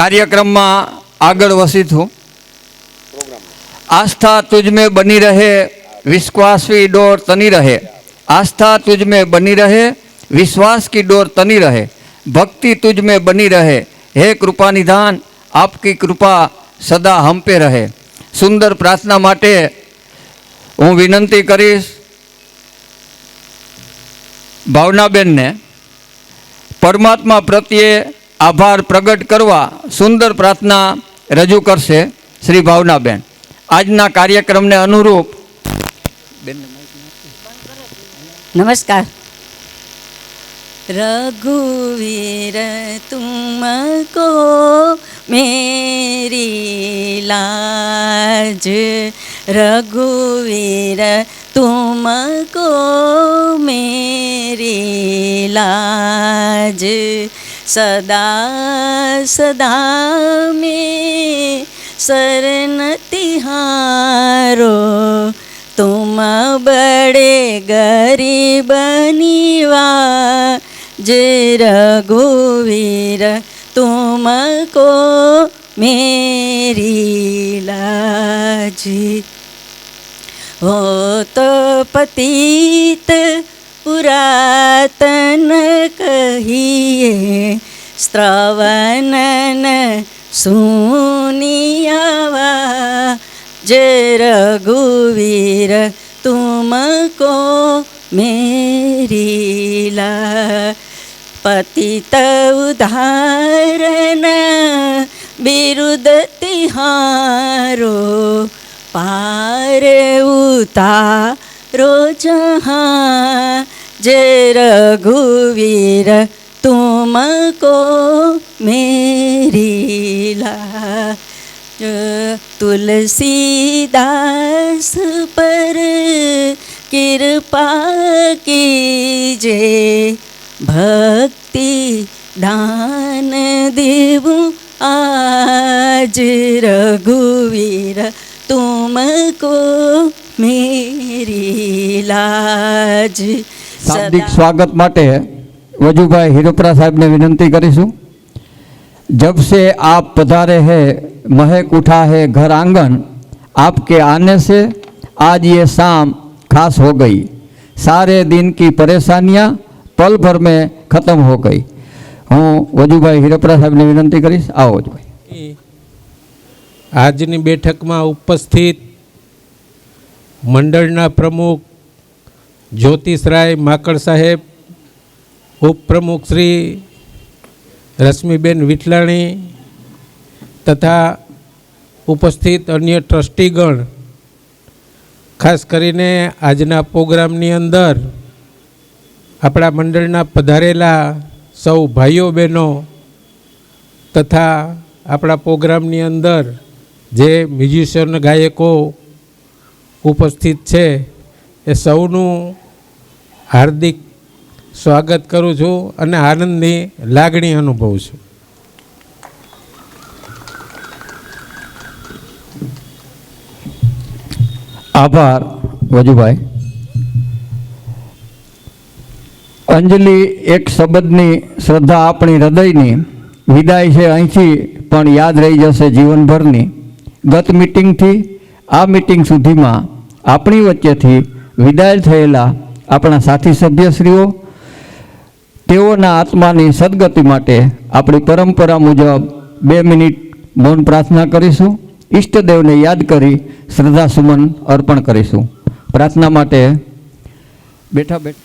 કાર્યક્રમમાં આગળ વસિત હું। आस्था तुझ में बनी रहे, विश्वास की डोर तनी रहे। आस्था तुझ में बनी रहे, विश्वास की डोर तनी रहे। भक्ति तुझ में बनी रहे, हे कृपा निधान आपकी कृपा सदा हम पे रहे। सुंदर प्रार्थना माटे हूँ विनंती करीश भावनाबेन ने परमात्मा प्रत्ये आभार प्रगट करवा सुंदर प्रार्थना रजू करशे श्री भावनाबेन। आजना कार्यक्रम ने अनुरूप नमस्कार। रघुवीर तुमको मेरी लाज, रघुवीर तुमको मेरी लाज। सदा सदा में शरण तिहारो, तुम बड़े गरीब निवाज। रघुवीर तुमको मेरी लाज। हो तो पतित पुरातन कहिए, श्रवणन सुनियावा। जय रघुवीर तुमको मेरी लाज। पतित उदाहरण बिरुद तिहारो, पार उतारो जहाँ। जय रघुवीर तुमको मेरी लाज। तुलसीदास पर कृपा कीजे, भक्ति दान देवूं आज। रघुवीर तुमको मेरी लाज। शाब्दिक स्वागत माटे वजूभाई हिरोपरा साहब ने विनंती करीशुं। जब से आप पधारे हैं महक उठा है घर आंगन, आपके आने से आज ये शाम खास हो गई। सारे दिन की परेशानियां पल भर में खत्म हो गई। हूँ वजूभाई हिरोपरा साहब ने विनंती करीश। आओ वजूभाई। આજની બેઠકમાં ઉપસ્થિત મંડળના પ્રમુખ જ્યોતિષરાય માકડ સાહેબ, ઉપપ્રમુખ શ્રી રશ્મિબેન વિઠલાણી તથા ઉપસ્થિત અન્ય ટ્રસ્ટીગણ, ખાસ કરીને આજના પ્રોગ્રામની અંદર આપણા મંડળના પધારેલા સૌ ભાઈઓ બહેનો તથા આપણા પ્રોગ્રામની અંદર જે મ્યુઝિશિયન ગાયકો ઉપસ્થિત છે એ સૌનું હાર્દિક સ્વાગત કરું છું અને આનંદની લાગણી અનુભવું છું। આભાર વજુભાઈ। અંજલિ એક શબ્દની શ્રદ્ધા આપણી હૃદયની વિદાય છે અહીંથી પણ યાદ રહી જશે જીવનભરની। ગત મીટિંગથી આ મીટિંગ સુધીમાં આપણી વચ્ચેથી વિદાય થયેલા આપણા સાથી સભ્યશ્રીઓ, તેઓના આત્માની સદગતિ માટે આપણી પરંપરા મુજબ 2 મિનિટ મૌન પ્રાર્થના કરીશું। ઈષ્ટદેવને યાદ કરી શ્રદ્ધા સુમન અર્પણ કરીશું। પ્રાર્થના માટે બેઠા બેઠા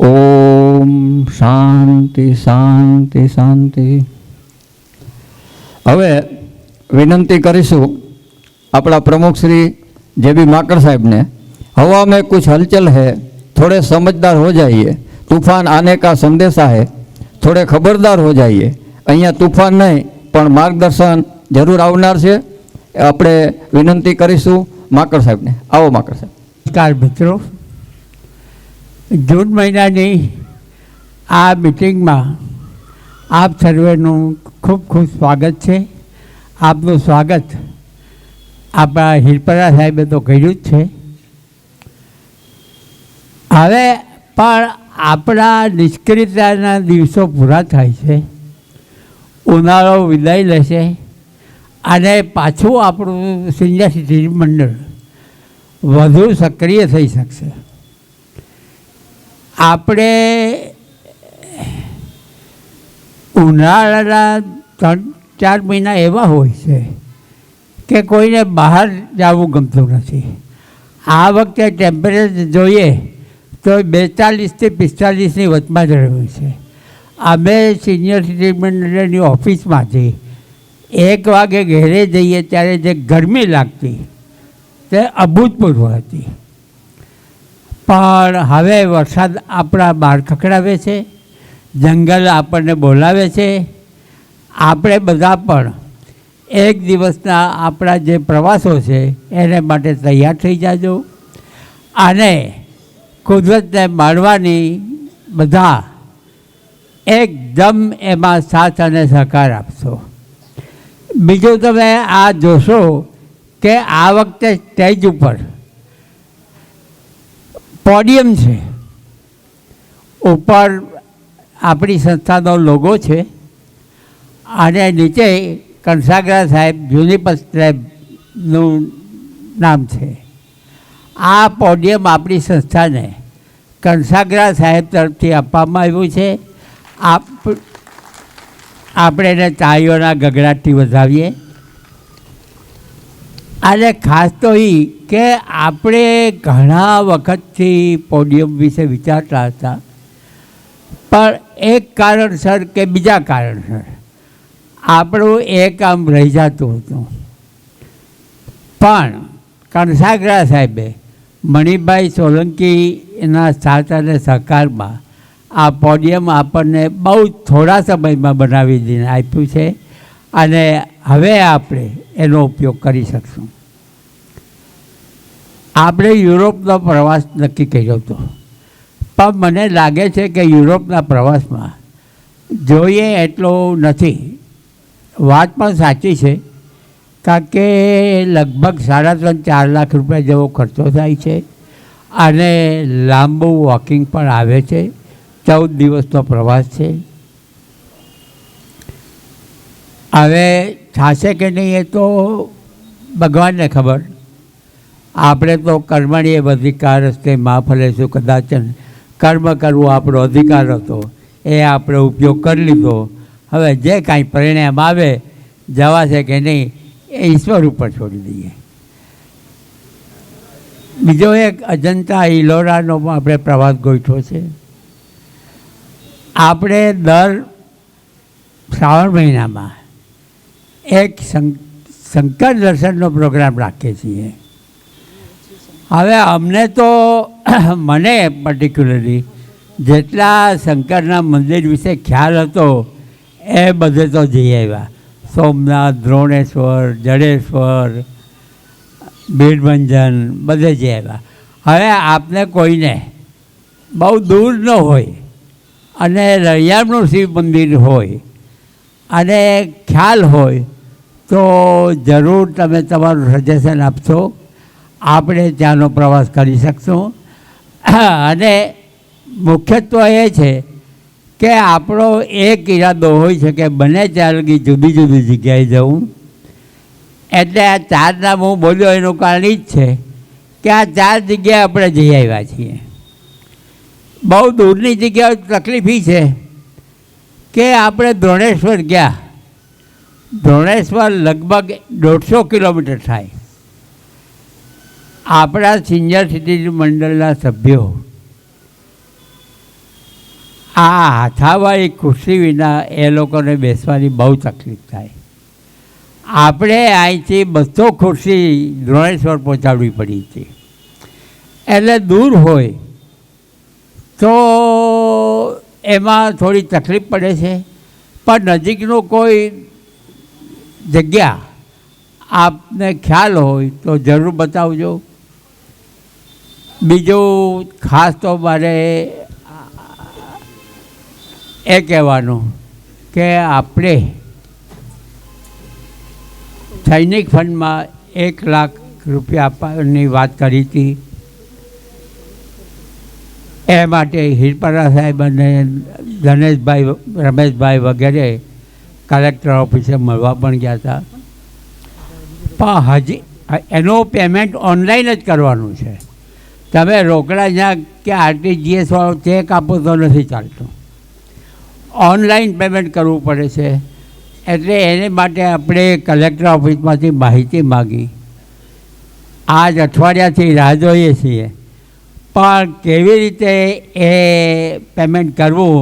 ओम शांति शांति शांति। हवे विनंती करीशुं अपना प्रमुख श्री जे.बी. माकड़ साहब ने, हवा में कुछ हलचल है, थोड़े समझदार हो जाइए। तूफान आने का संदेशा है, थोड़े खबरदार हो जाइए। अहींया तूफान नहीं पण मार्गदर्शन जरूर आवनार छे। आपणे विनंती करीशुं माकड़ साहब ने। आओ माकड़ साहब। नमस्कार मित्रों, जून महीनानी આ મિટિંગમાં આપ સર્વેનું ખૂબ ખૂબ સ્વાગત છે. આપનું સ્વાગત આપણા હિરપરા સાહેબે તો કર્યું જ છે. હવે પણ આપણા નિષ્ક્રિયતાના દિવસો પૂરા થાય છે, ઉનાળો વિદાય લેશે અને પાછું આપણું સિનિયર સિટીઝન મંડળ વધુ સક્રિય થઈ શકશે. આપણે ઉનાળાના 3-4 મહિના એવા હોય છે કે કોઈને બહાર જવું ગમતું નથી. આ વખતે ટેમ્પરેચર જોઈએ તો 42 થી 45ની વચમાં જ રહ્યું છે. અમે સિનિયર સિટીઝન મંડળની ઓફિસમાંથી 1 વાગે ઘરે જઈએ ત્યારે જે ગરમી લાગતી તે અભૂતપૂર્વ હતી. પણ હવે વરસાદ આપણા બહાર ખખડાવે છે, જંગલ આપણને બોલાવે છે. આપણે બધા પણ એક દિવસના આપણા જે પ્રવાસો છે એને માટે તૈયાર થઈ જાજો અને કુદરતને માણવાની બધા એકદમ એમાં સાથ અને સહકાર આપશો. બીજું તમે આ જોશો કે આ વખતે સ્ટેજ ઉપર પોડિયમ છે, ઉપર આપણી સંસ્થાનો લોગો છે અને નીચે કંસાગરા સાહેબ યુનિપસ સાહેબનું નામ છે. આ પોડિયમ આપણી સંસ્થાને કંસાગરા સાહેબ તરફથી આપવામાં આવ્યું છે. આપણે એને તાળીઓના ગગડાટથી વધાવીએ. અને ખાસ તો એ કે આપણે ઘણા વખતથી પોડિયમ વિશે વિચારતા હતા, પણ એક કારણસર કે બીજા કારણસર આપણું એ કામ રહી જતું હતું. પણ કંસાગરા સાહેબે મણિભાઈ સોલંકીના સાથ અને સહકારમાં આ પોડિયમ આપણને બહુ થોડા સમયમાં બનાવી દઈને આપ્યું છે અને હવે આપણે એનો ઉપયોગ કરી શકશું. આપણે યુરોપનો પ્રવાસ નક્કી કર્યો હતો, પણ મને લાગે છે કે યુરોપના પ્રવાસમાં જોઈએ એટલો નથી. વાત પણ સાચી છે, કારણ કે લગભગ 3.5-4 લાખ રૂપિયા જેવો ખર્ચો થાય છે અને લાંબુ વોકિંગ પણ આવે છે. 14 દિવસનો પ્રવાસ છે. હવે થશે કે નહીં એ તો ભગવાનને ખબર. આપણે તો કર્મણીએ અધિકાર હસ્તે મા ફલેશું કદાચ કર્મ કરવું આપણો અધિકાર હતો, એ આપણે ઉપયોગ કરી લીધો. હવે જે કાંઈ પરિણામ આવે, જવાશે કે નહીં એ ઈશ્વર ઉપર છોડી દઈએ. બીજો એક અજંતા ઇલોરાનો આપણે પ્રવાસ ગોઠવો છે. આપણે દર શ્રાવણ મહિનામાં એક શંકર દર્શનનો પ્રોગ્રામ રાખીએ છીએ. હવે અમને તો મને પર્ટિક્યુલરલી જેટલા શંકરના મંદિર વિશે ખ્યાલ હતો એ બધે તો જઈ આવ્યા. સોમનાથ, દ્રોણેશ્વર, જડેશ્વર, બીડભંજન બધે જઈ આવ્યા. હવે આપને કોઈને બહુ દૂર ન હોય અને રળિયામણું શિવ મંદિર હોય અને ખ્યાલ હોય તો જરૂર તમે તમારું સજેશન આપશો. આપણે ત્યાંનો પ્રવાસ કરી શકશું. અને મુખ્યત્વ એ છે કે આપણો એક ઈરાદો હોય છે કે બને ત્યાં લગી જુદી જુદી જગ્યાએ જવું. એટલે આ 4 નામ હું બોલ્યો એનું કારણ એ જ છે કે આ 4 જગ્યાએ આપણે જઈ આવ્યા છીએ. બહુ દૂરની જગ્યાએ તકલીફ એ છે કે આપણે દ્રોણેશ્વર ગયા. દ્રોણેશ્વર લગભગ 150 કિલોમીટર થાય. આપણા સિનિયર સિટીઝન મંડળના સભ્યો આ હાથાવાળી ખુરશી વિના એ લોકોને બેસવાની બહુ તકલીફ થાય. આપણે અહીંથી 200 ખુરશી દ્રોણેશ્વર પહોંચાડવી પડી હતી. એટલે દૂર હોય તો એમાં થોડી તકલીફ પડે છે, પણ નજીકનું કોઈ જગ્યા આપને ખ્યાલ હોય તો જરૂર બતાવજો. બીજું ખાસ તો મારે એ કહેવાનું કે આપણે સૈનિક ફંડમાં 1 લાખ રૂપિયા આપવાની વાત કરી હતી. એ માટે હિરપરા સાહેબ અને ધનેશભાઈ, રમેશભાઈ વગેરે કલેક્ટર ઓફિસે મળવા પણ ગયા હતા. પણ હજી એનું પેમેન્ટ ઓનલાઈન જ કરવાનું છે. તમે રોકડા જ્યાં કે RTGS વાળો ચેક આપો તો નથી ચાલતું, ઓનલાઈન પેમેન્ટ કરવું પડે છે. એટલે એને માટે આપણે કલેક્ટર ઓફિસમાંથી માહિતી માગી. આજ અઠવાડિયાથી રાહ જોઈએ છીએ, પણ કેવી રીતે એ પેમેન્ટ કરવું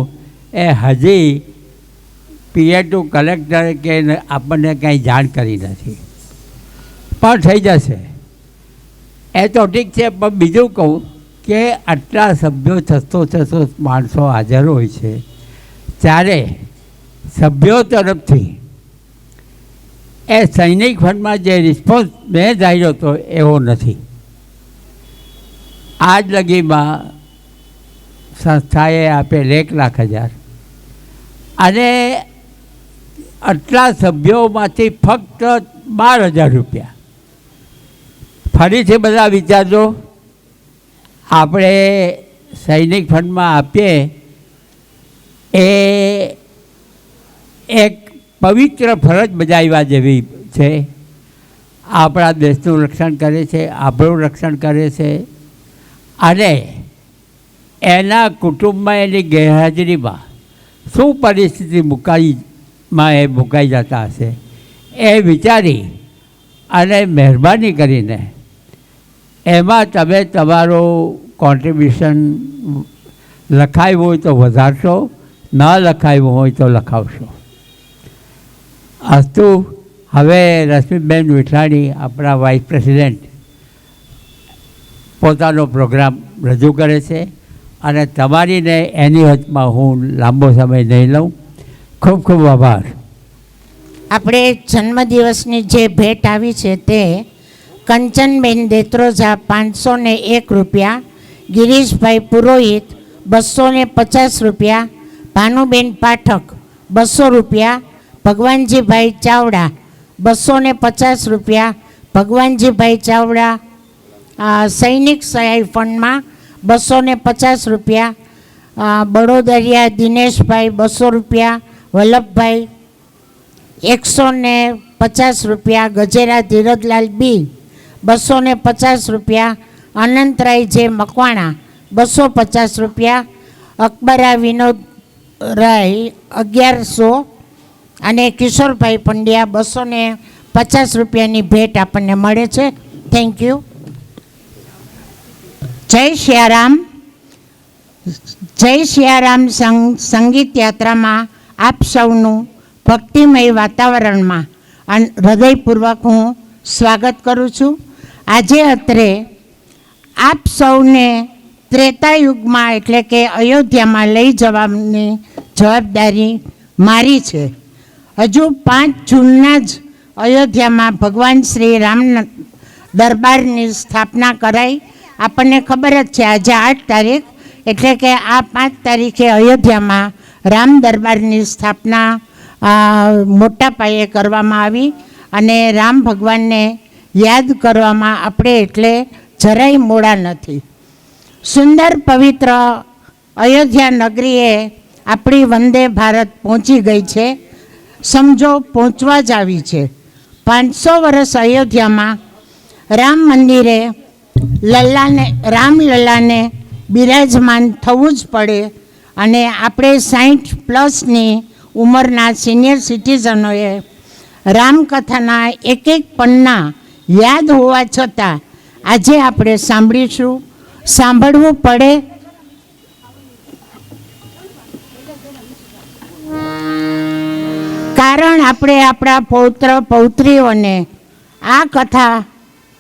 એ હજી PA ટુ કલેક્ટરે કે આપણને કંઈ જાણ કરી નથી. પણ થઈ જશે એ તો ઠીક છે. પણ બીજું કહું કે આટલા સભ્યો 600 માણસો હાજર હોય છે, ત્યારે સભ્યો તરફથી એ સૈનિક ફંડમાં જે રિસ્પોન્સ મેં ધાર્યો હતો એવો નથી. આજ લગીમાં સંસ્થાએ આપેલ 1,00,000 અને આટલા સભ્યોમાંથી ફક્ત 12,000 રૂપિયા. ફરીથી બધા વિચારજો, આપણે સૈનિક ફંડમાં આપીએ એ એક પવિત્ર ફરજ બજાવ્યા જેવી છે. આપણા દેશનું રક્ષણ કરે છે, આપણું રક્ષણ કરે છે. અને એના કુટુંબમાં એની ગેરહાજરીમાં શું પરિસ્થિતિ મુકાઈ જતા હશે એ વિચારી અને મહેરબાની કરીને એમાં તમે તમારું કોન્ટ્રીબ્યુશન લખાવ્યું હોય તો વધારશો, ન લખાવ્યું હોય તો લખાવશો. અસ્તુ. હવે રશ્મિબેન વિઠલાણી, આપણા વાઇસ પ્રેસિડેન્ટ, પોતાનો પ્રોગ્રામ રજૂ કરે છે અને તમારીને એની વચમાં હું લાંબો સમય નહીં લઉં. ખૂબ ખૂબ આભાર. આપણે જન્મદિવસની જે ભેટ આવી છે તે કંચનબેન દેત્રોજા 501 રૂપિયા, ગિરીશભાઈ પુરોહિત 250 રૂપિયા, ભાનુબેન પાઠક 200 રૂપિયા, ભગવાનજીભાઈ ચાવડા 250 રૂપિયા, ભગવાનજીભાઈ ચાવડા સૈનિક સહાય ફંડમાં 250 રૂપિયા, બડોદરિયા દિનેશભાઈ 200 રૂપિયા, વલ્લભભાઈ 150 રૂપિયા, ગજેરા ધીરજલાલ બી 250 રૂપિયા, અનંતરાય જે મકવાણા 250 રૂપિયા, અકબરા વિનોદ રાય 1100 અને કિશોરભાઈ પંડ્યા 250 રૂપિયાની ભેટ આપણને મળે છે. Thank you. જય સિયારામ. જય સિયારામ સંગીત યાત્રામાં આપ સૌનું ભક્તિમય વાતાવરણમાં હૃદયપૂર્વક હું સ્વાગત કરું છું. આજે અત્રે આપ સૌને ત્રેતાયુગમાં એટલે કે અયોધ્યામાં લઈ જવાની જવાબદારી મારી છે. હજુ 5 જૂનના જ અયોધ્યામાં ભગવાન શ્રી રામ દરબારની સ્થાપના કરાઈ. આપણને ખબર જ છે આજે 8 તારીખ, એટલે કે આ 5 તારીખે અયોધ્યામાં રામ દરબારની સ્થાપના મોટા પાયે કરવામાં આવી અને રામ ભગવાનને યાદ કરવામાં આપણે એટલે જરાય મોડા નથી. સુંદર પવિત્ર અયોધ્યા નગરીએ આપણી વંદે ભારત પહોંચી ગઈ છે. સમજો પહોંચવા જ આવી છે. 500 વર્ષ અયોધ્યામાં રામ મંદિરે રામલલ્લાને બિરાજમાન થવું જ પડે અને આપણે 60+ ઉંમરના સિનિયર સિટીઝનોએ રામકથાના એક પન્ના યાદ હોવા છતાં આજે આપણે સાંભળવું પડે. કારણ આપણે આપણા પૌત્ર પૌત્રીઓને આ કથા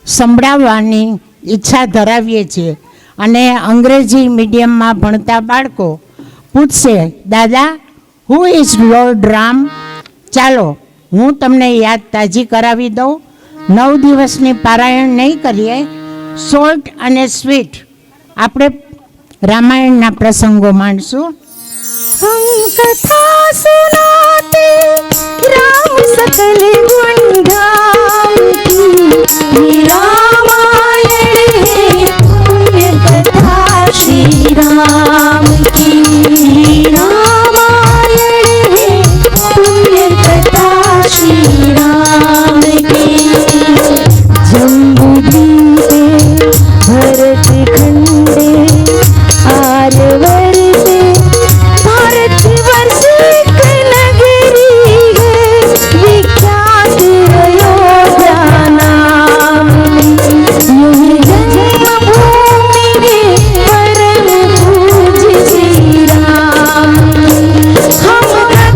સંભળાવવાની ઈચ્છા ધરાવીએ છીએ. અને અંગ્રેજી મીડિયમમાં ભણતા બાળકો પૂછશે, દાદા હુ ઇઝ લોર્ડ રામ? ચાલો હું તમને યાદ તાજી કરાવી દઉં. 9 દિવસની પારાયણ નહીં કરીએ, શોર્ટ અને સ્વીટ આપણે રામાયણના પ્રસંગો માણશું. हम कथा सुनाते राम सकल गुण गाम की। ये रामायण है पुण्य कथा श्री राम की। रामायण है पुण्य कथा श्री राम की। जम्बूद्वीपे भरत खंडे आर्यवर से भारत वर्ष एक नगरी है विख्यात अयोध्या नाम यही जन्मभूमि है परम पूज्य श्री राम। हम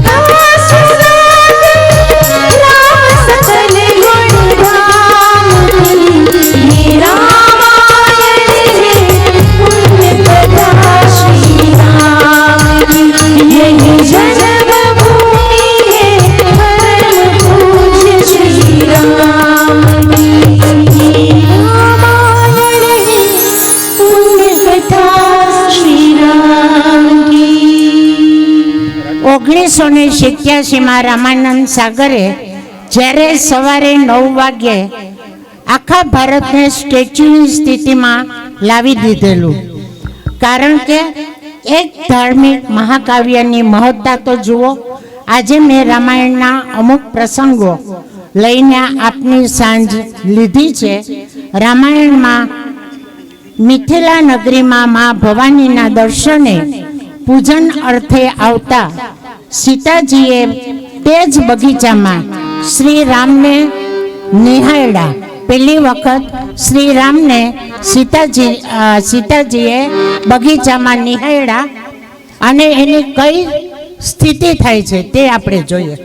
कथा सुनाते राम सकल गुण गाम की। ये रामायण है पुण्य कथा श्री राम की। यही जन्मभूमि है परम पूज्य श्री राम की। रामायण है पुण्य कथा श्री राम की। 1987માં રામાનંદ સાગરે જ્યારે સવારે 9 વાગ્યે આખા ભારતને સ્ટેચ્યુની સ્થિતિમાં લાવી દીધેલું. કારણ કે એક ધાર્મિક મહાકાવ્યની મહત્તા તો જુઓ. આજે મેં રામાયણના અમુક પ્રસંગો લઈને આપની સાંજ લીધી છે. રામાયણમાં મિથિલા નગરીમાં મા ભવાનીના દર્શને પૂજન અર્થે આવતા સીતાજીએ તે જ બગીચામાં શ્રી રામને નિહાળ્યા. પહેલી વખત શ્રી રામને સીતાજીએ બગીચામાં નિહાળ્યા અને એની કઈ સ્થિતિ થાય છે તે આપણે જોઈએ.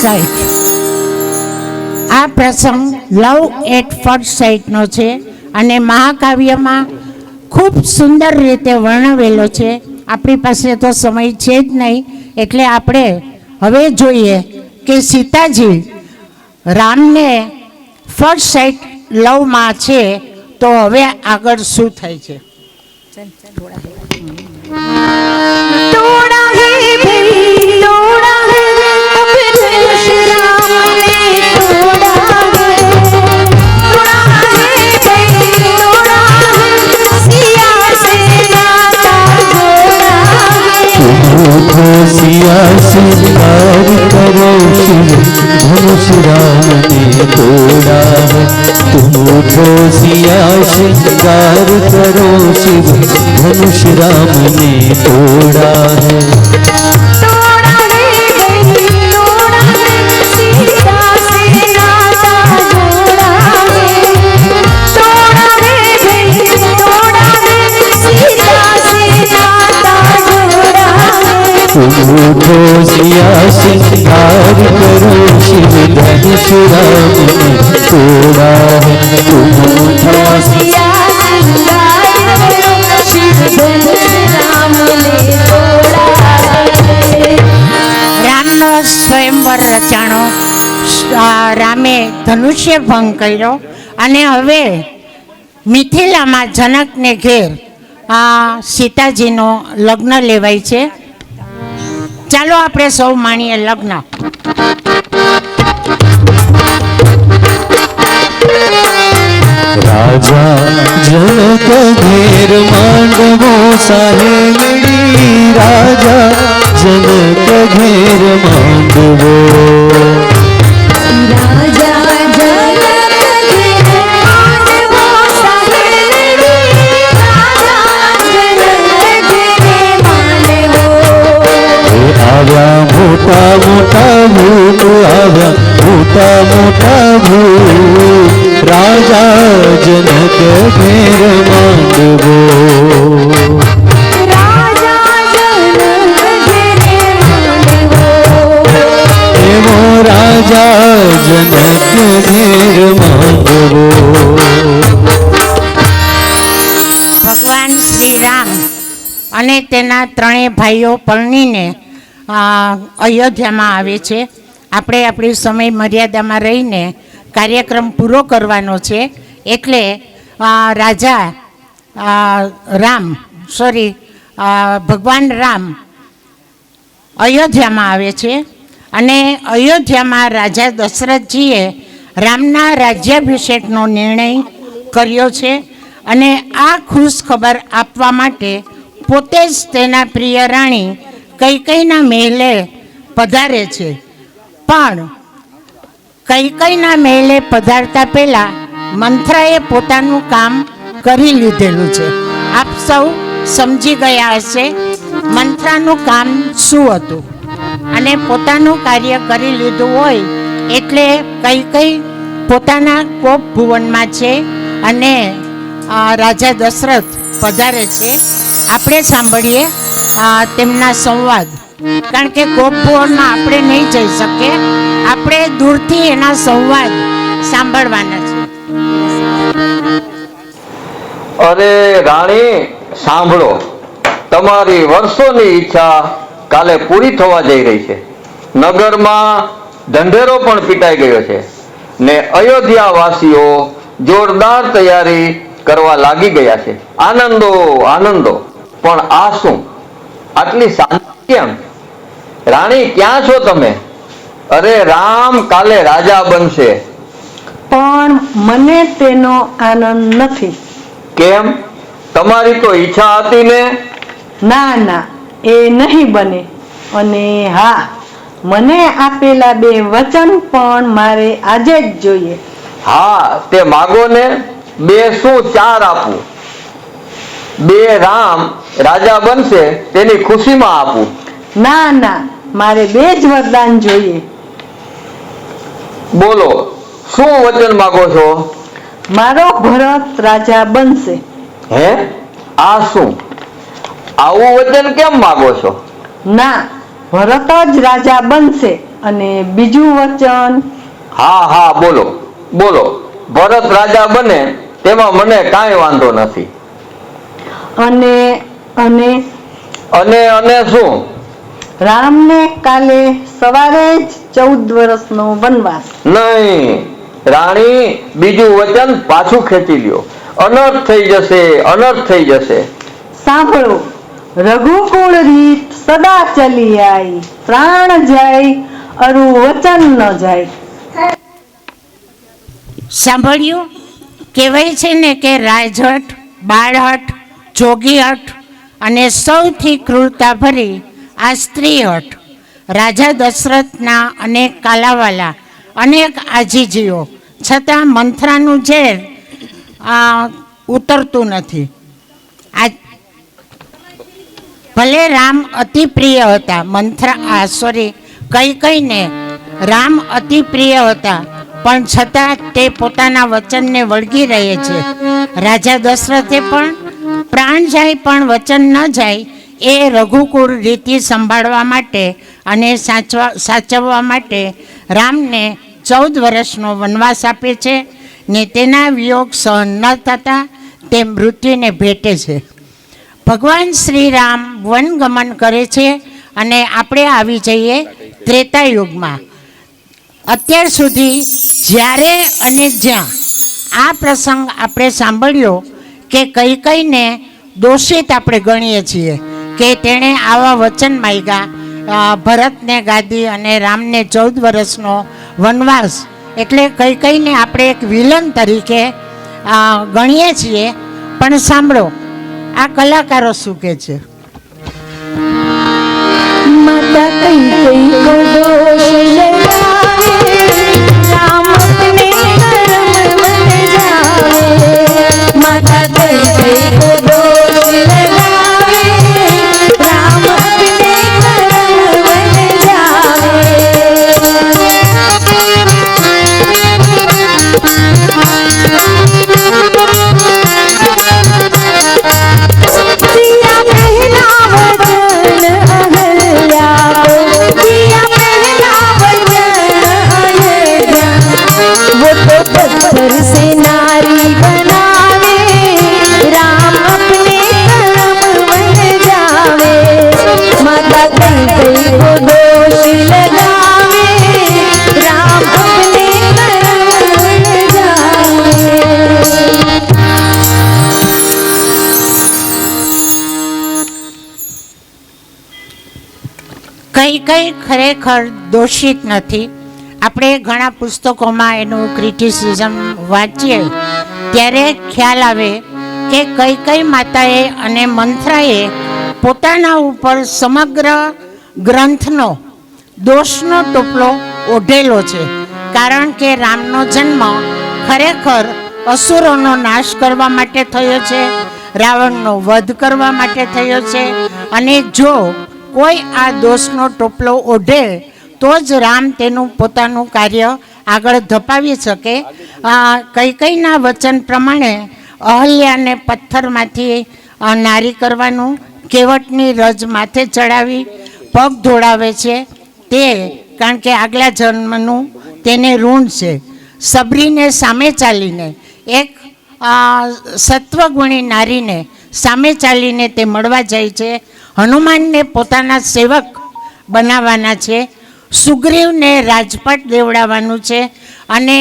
સાઇટ. આ પ્રસંગ લવ એટ ફર્સ્ટ સાઇટનો છે અને મહાકાવ્યમાં ખૂબ સુંદર રીતે વર્ણવેલો છે. આપણી પાસે તો સમય છે જ નહીં, એટલે આપણે હવે જોઈએ કે સીતાજી રામને ફર્સ્ટ સાઇટ લવમાં છે તો હવે આગળ શું થાય છે. तोड़ा है भाई तोड़ा है अब धनुष राम ने तोड़ा है। तोड़ा है भाई तोड़ा है सिया से नाता जोड़ा है। उठो सिया सिंगार करो शिव धनुष राम ने तोड़ा है। तुम उठो सिया सिंगार करो शिव धनुष राम ने तोड़ा है। तोड़ा है भाई तोड़ा है सीता से नाता जोड़ा है। तोड़ा है भाई तोड़ा है सीता से नाता जोड़ा है। तुम उठो सिया सिंगार करो शिव धनुष राम ने तोड़ा है। तुम उठो सिया सिंगार करो शिव धनुष राम ने तोड़ा है। રામનો સ્વયંવર રચાણો. રામે ધનુષ્ય ભંગ કર્યો અને હવે મિથિલામાં જનકને ઘેર સીતાજીનો લગ્ન લેવાય છે. ચાલો આપણે સૌ માણીએ લગ્ન. राजा जनक घेर मांडवो साहेबड़ी। राजा जनक घेर मांडवो। राजा जनक घेर मांडवो साहेबड़ी। राजा जनक घेर मांडवो। आव्या રાજા જનક ઘેર માંડવો રાજા જનક ઘેરે માંડવો એવો રાજા જનક ઘેર માંડવો ભગવાન શ્રી રામ અને તેના ત્રણેય ભાઈઓ પરણીને અયોધ્યામાં આવે છે. આપણે આપણી સમય મર્યાદામાં રહીને કાર્યક્રમ પૂરો કરવાનો છે. એટલે રાજા ભગવાન રામ અયોધ્યામાં આવે છે અને અયોધ્યામાં રાજા દશરથજીએ રામના રાજ્યાભિષેકનો નિર્ણય કર્યો છે અને આ ખુશ ખબર આપવા માટે પોતે જ તેના પ્રિય રાણી કૈકેયીના મહેલે પધારે છે. પણ કૈકેયીના મહેલે પધારતા પહેલાં મંથરાએ પોતાનું કામ કરી લીધેલું છે. આપ સૌ સમજી ગયા હશે મંથરાનું કામ શું હતું અને પોતાનું કાર્ય કરી લીધું હોય એટલે કૈકેયી પોતાના કોપ ભુવનમાં છે અને રાજા દશરથ પધારે છે. આપણે સાંભળીએ તેમના સંવાદ, કારણ કે કોપ ભુવનમાં આપણે નહીં જઈ શકીએ, આપણે દૂરથી એના સંવાદ સાંભળવાના છે. અરે રાણી સાંભળો, તમારી વર્ષોની ઈચ્છા કાલે પૂરી થવા જઈ રહી છે. નગરમાં ઢંઢેરો પણ પીટાઈ ગયો છે ને અયોધ્યા વાસીઓ જોરદાર તૈયારી કરવા લાગી ગયા છે. આનંદો આનંદો. પણ આ શું, આટલી શાંતિ કેમ? રાણી ક્યાં છો તમે? અરે રામ કાલે રાજા બનશે. પણ મને તેનો આનંદ નથી. કેમ? તમારી તો ઈચ્છા હતી ને. ના ના, એ નહીં બને. અને હા, મને આપેલા 2 વચન પણ મારે આજે જ જોઈએ. હા, તે માગો ને. 2 શું 4 આપું. 2 રામ રાજા બનશે તેની ખુશીમાં આપું. ના ના, મારે 2 જ વરદાન જોઈએ. બોલો, શું વચન માગો છો? મારો ભરત રાજા બનશે. હે? આ શું? આવું વચન કેમ માગો છો? ના, ભરત જ રાજા બનશે. અને બીજું વચન? હા હા, બોલો બોલો. ભરત રાજા બને તેમાં મને કાંઈ વાંધો નથી. અને અને અને અને શું? રામને કાલે સવારે જ 14 વર્ષનો વનવાસ. નહીં રાણી, બીજું વચન પાછું ખેંચી લ્યો. અનર્થ થઈ જશે, અનર્થ થઈ જશે. સાંભળો, રઘુકુળ રીત સદા ચલી આઈ, પ્રાણ જાય અરુ વચન ન જાય. સાંભળ્યું? કહેવાય છે ને કે રાજહટ, બાળહટ, જોગીહટ અને સૌથી ક્રૂરતા ભરી આ સ્ત્રીહટ. રાજા દશરથના અનેક કાલાવાલા, અનેક આજીજીઓ, છતાં મંથરાનું ઝેર ઉતરતું નથી. આ ભલે રામ અતિ પ્રિય હતા, કૈકેયીને રામ અતિ પ્રિય હતા, પણ છતાં તે પોતાના વચનને વળગી રહે છે. રાજા દશરથે પણ પ્રાણ જાય પણ વચન ન જાય એ રઘુકુળ રીતિ સંભાળવા માટે અને સાચવવા માટે રામને 14 વર્ષનો વનવાસ આપે છે ને તેના વિયોગ સહન ન થતા તે મૃત્યુને ભેટે છે. ભગવાન શ્રી રામ વનગમન કરે છે અને આપણે આવી જઈએ ત્રેતાયુગમાં. અત્યાર સુધી જ્યારે અને જ્યાં આ પ્રસંગ આપણે સાંભળ્યો કે કૈકેયીને દોષિત આપણે ગણીએ છીએ કે તેણે આવા વચન માંગ્યા, ભરતને ગાદી અને રામને 14 વર્ષનો વનવાસ, એટલે કૈકેયીને આપણે એક વિલન તરીકે ગણીએ છીએ. પણ સાંભળો આ કલાકારો શું કહે છે. माता कैकेयी को दोष लगावे, राम अपने कर्म बन जावे। माता कैकेयी को दोष लगावे, राम अपने कर्म बन जावे। घर से नारी बनावे, राम अपने कर्म बन जावे। माता कई कई को दोष लगावे, राम अपने कर्म बन जावे। કઈ કઈ ખરેખર દોષિત નથી. આપણે ઘણા પુસ્તકોમાં એનું ક્રિટિસિઝમ વાંચીએ ત્યારે ખ્યાલ આવે કે કઈ કઈ માતાએ અને મંથરાએ પોતાના ઉપર સમગ્ર ગ્રંથનો દોષનો ટોપલો ઓઢેલો છે. કારણ કે રામનો જન્મ ખરેખર અસુરોનો નાશ કરવા માટે થયો છે, રાવણનો વધ કરવા માટે થયો છે. અને જો કોઈ આ દોષનો ટોપલો ઓઢે તો જ રામ તેનું પોતાનું કાર્ય આગળ ધપાવી શકે. કૈકેયીના વચન પ્રમાણે અહલ્યાને પથ્થરમાંથી નારી કરવાનું, કેવટની રજ માથે ચડાવી પગ ધોળાવે છે તે કારણ કે આગલા જન્મનું તેને ઋણ છે. સબરીને સામે ચાલીને એક સત્વગુણી નારીને સામે ચાલીને તે મળવા જાય છે. હનુમાનને પોતાના સેવક બનાવવાના છે. સુગ્રીવને રાજપાટ દેવડાવવાનું છે અને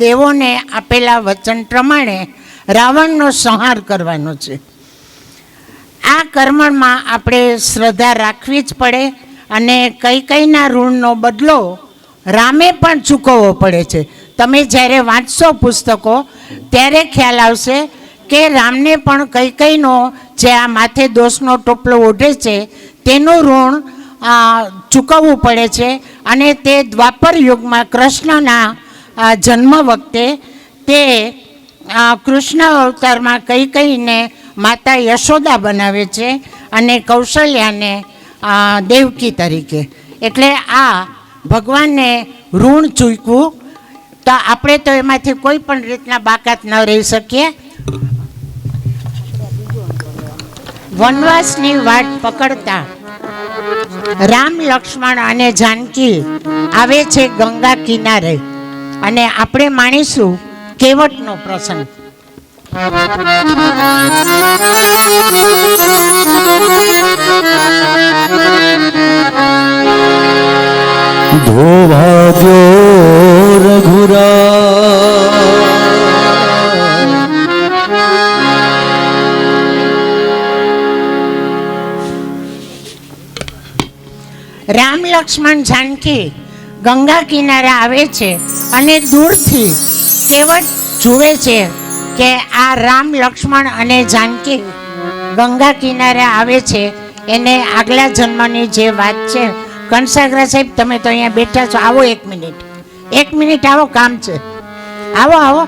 દેવોને આપેલા વચન પ્રમાણે રાવણનો સંહાર કરવાનો છે. આ કર્મમાં આપણે શ્રદ્ધા રાખવી જ પડે અને કૈકેયીના ઋણનો બદલો રામે પણ ચૂકવવો પડે છે. તમે જ્યારે વાંચશો પુસ્તકો ત્યારે ખ્યાલ આવશે કે રામને પણ કૈકેયીનો જે આ માથે દોષનો ટોપલો ઓઢે છે તેનું ઋણ ચૂકવવું પડે છે. અને તે દ્વાપર યુગમાં કૃષ્ણના જન્મ વખતે તે કૃષ્ણ અવતારમાં કૈકેયીને માતા યશોદા બનાવે છે અને કૌશલ્યાને દેવકી તરીકે. એટલે આ ભગવાનને ઋણ ચૂકવું તો આપણે તો એમાંથી કોઈ પણ રીતના બાકાત ન રહી શકીએ. વનવાસની વાટ પકડતા રામ, લક્ષ્મણ અને જાનકી આવે છે ગંગા કિનારે અને આપણે માણીશું કેવટનો પ્રસંગ. ધોવા દો રઘુરા રામ, લક્ષ્મણ, જાનકી ગંગા કિનારે આવે છે અને દૂરથી કેવટ જુએ છે કે આ રામ, લક્ષ્મણ અને જાનકી ગંગા કિનારે આવે છે. એને આગલા જન્મની જે વાત છે. કંસાગરા સાહેબ, તમે તો અહીંયા બેઠા છો, આવો 1 મિનિટ, 1 મિનિટ આવો, કામ છે. આવો આવો.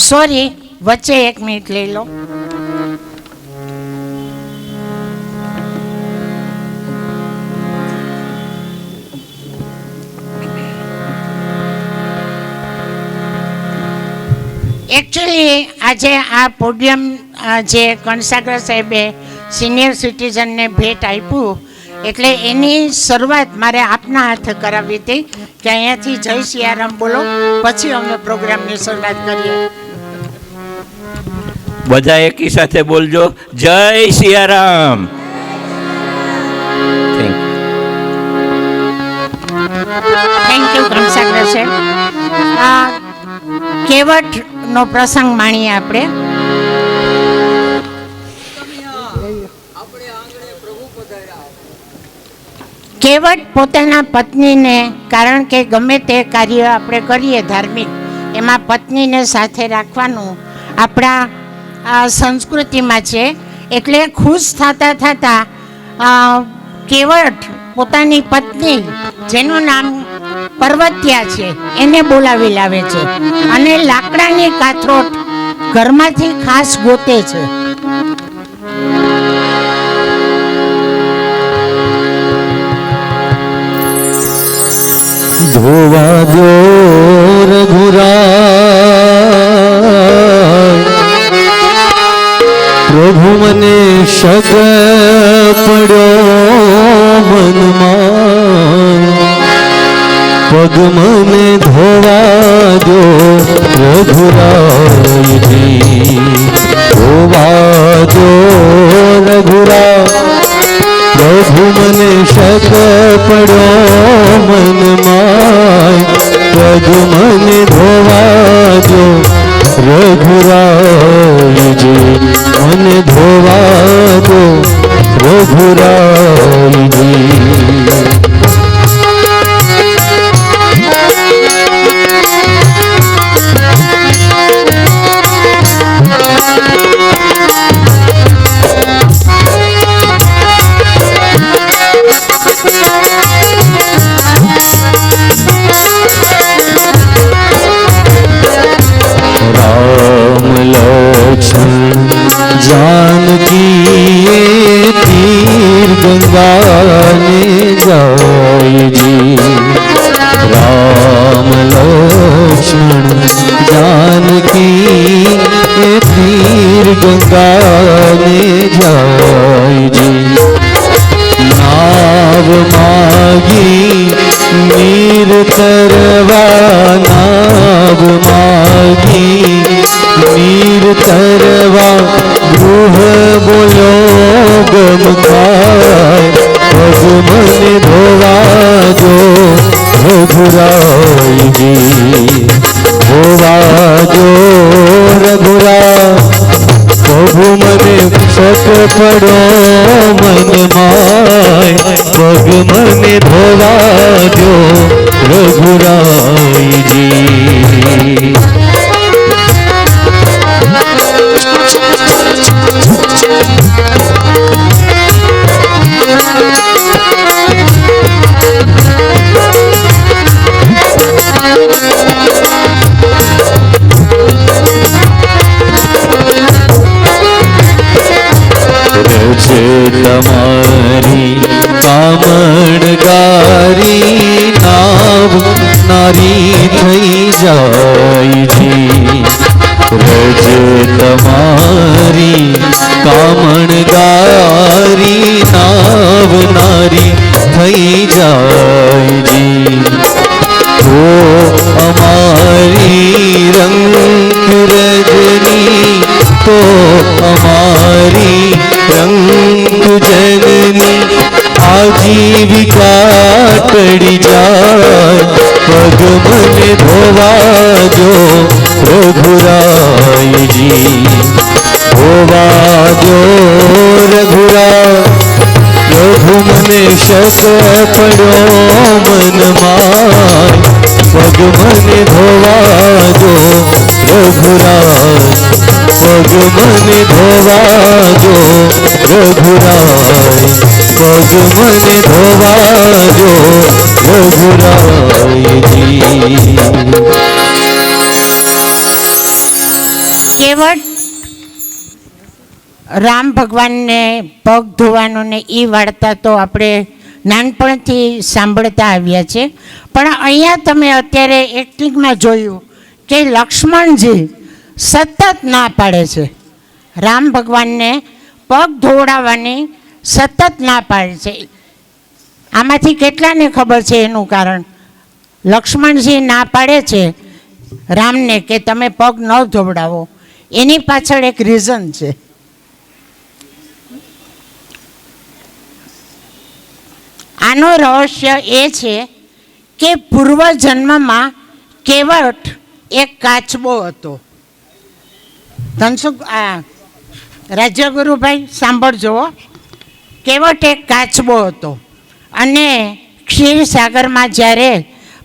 સોરી, વચ્ચે 1 મિનિટ લઈ લો. એકચ્યુઅલી આજે આ પોડિયમ જે કણસાગર સાહેબે સિનિયર સિટીઝનને ભેટ આપ્યું એટલે એની શરૂઆત મારે આપના હાથે કરાવી હતી કે અહીંયાથી જય સિયારામ બોલો, પછી અમે પ્રોગ્રામની શરૂઆત કરીએ. બધા એકી સાથે બોલજો, જય સિયારામ. થેન્ક યુ કણસાગર સાહેબ. કેવટનો પ્રસંગ માણીએ આપણે. કેવટ પોતાના પત્નીને, કારણ કે ગમે તે કાર્ય આપણે કરીએ ધાર્મિક, એમાં પત્નીને સાથે રાખવાનું આપણા સંસ્કૃતિમાં છે. એટલે ખુશ થતા થતા કેવટ પોતાની પત્ની, જેનું નામ પર્વત્યા છે, એને બોલાવી લાવે છે અને લાકડાની કાથરોટ ઘરમાંથી ખાસ ગોતે છે. ધોવા દો રઘુરાય, પ્રભુ મને શક પડ્યો મનમાં, પગ મને ધોવા દો રઘુરાયજી, ધોવા દો રઘુરા. પ્રભુ મને શક પડ્યો મનમાં, પગ મને ધોવા દો રઘુરાયજી, મને ધોવા દો રઘુરાયજી. जानकी तीर गंगाने जायजी, राम लक्ष्मण जानकी तीर गंगाने जायजी. नाव मागी नीर तरवा, नाव मागी नीर तरवा, ગૃહ બોલો ગમ ખાય. પગ મને ધોવા દો રઘુરાયજી, ધોવા દો રઘુરા. પ્રભુ મને શક પડ્યો મનમાં, પગ મને ધોવા દો રઘુરાયજી. રજે તમારી કામણગારી, નાવ નારી થઈ જાયજી. રજે તમારી કામણગારી, નાવ નારી થઈ જાયજી. તો અમારી રંગ રજની, તો અમારી રંગ જનની, આજીવિકા ટળી જાય. પગ મને ધોવા દો રઘુરાયજી, ધોવા દો રઘુરા. પ્રભુ મને શક પડ્યો મનમાં, પગ મને ધોવા દો રઘુરાય. પગ મને ધોવા દો રઘુરાય, પગ મને ધોવા દો રઘુરાયજી. કેવટ રામ ભગવાનને પગ ધોવાનું ને એ વાર્તા તો આપણે નાનપણથી સાંભળતા આવ્યા છે. પણ અહીંયા તમે અત્યારે એક્ટિંગમાં જોયું કે લક્ષ્મણજી સતત ના પાડે છે, રામ ભગવાનને પગ ધોવડાવવાની સતત ના પાડે છે. આમાંથી કેટલાને ખબર છે એનું કારણ? લક્ષ્મણજી ના પાડે છે રામને કે તમે પગ ન ધોવડાવો, એની પાછળ એક રીઝન છે. આનું રહસ્ય એ છે કે પૂર્વજન્મમાં કેવટ એક કાચબો હતો. ધનસુખ રાજ્યગુરુભાઈ સાંભળજો, કેવટ એક કાચબો હતો અને ક્ષીરસાગરમાં જ્યારે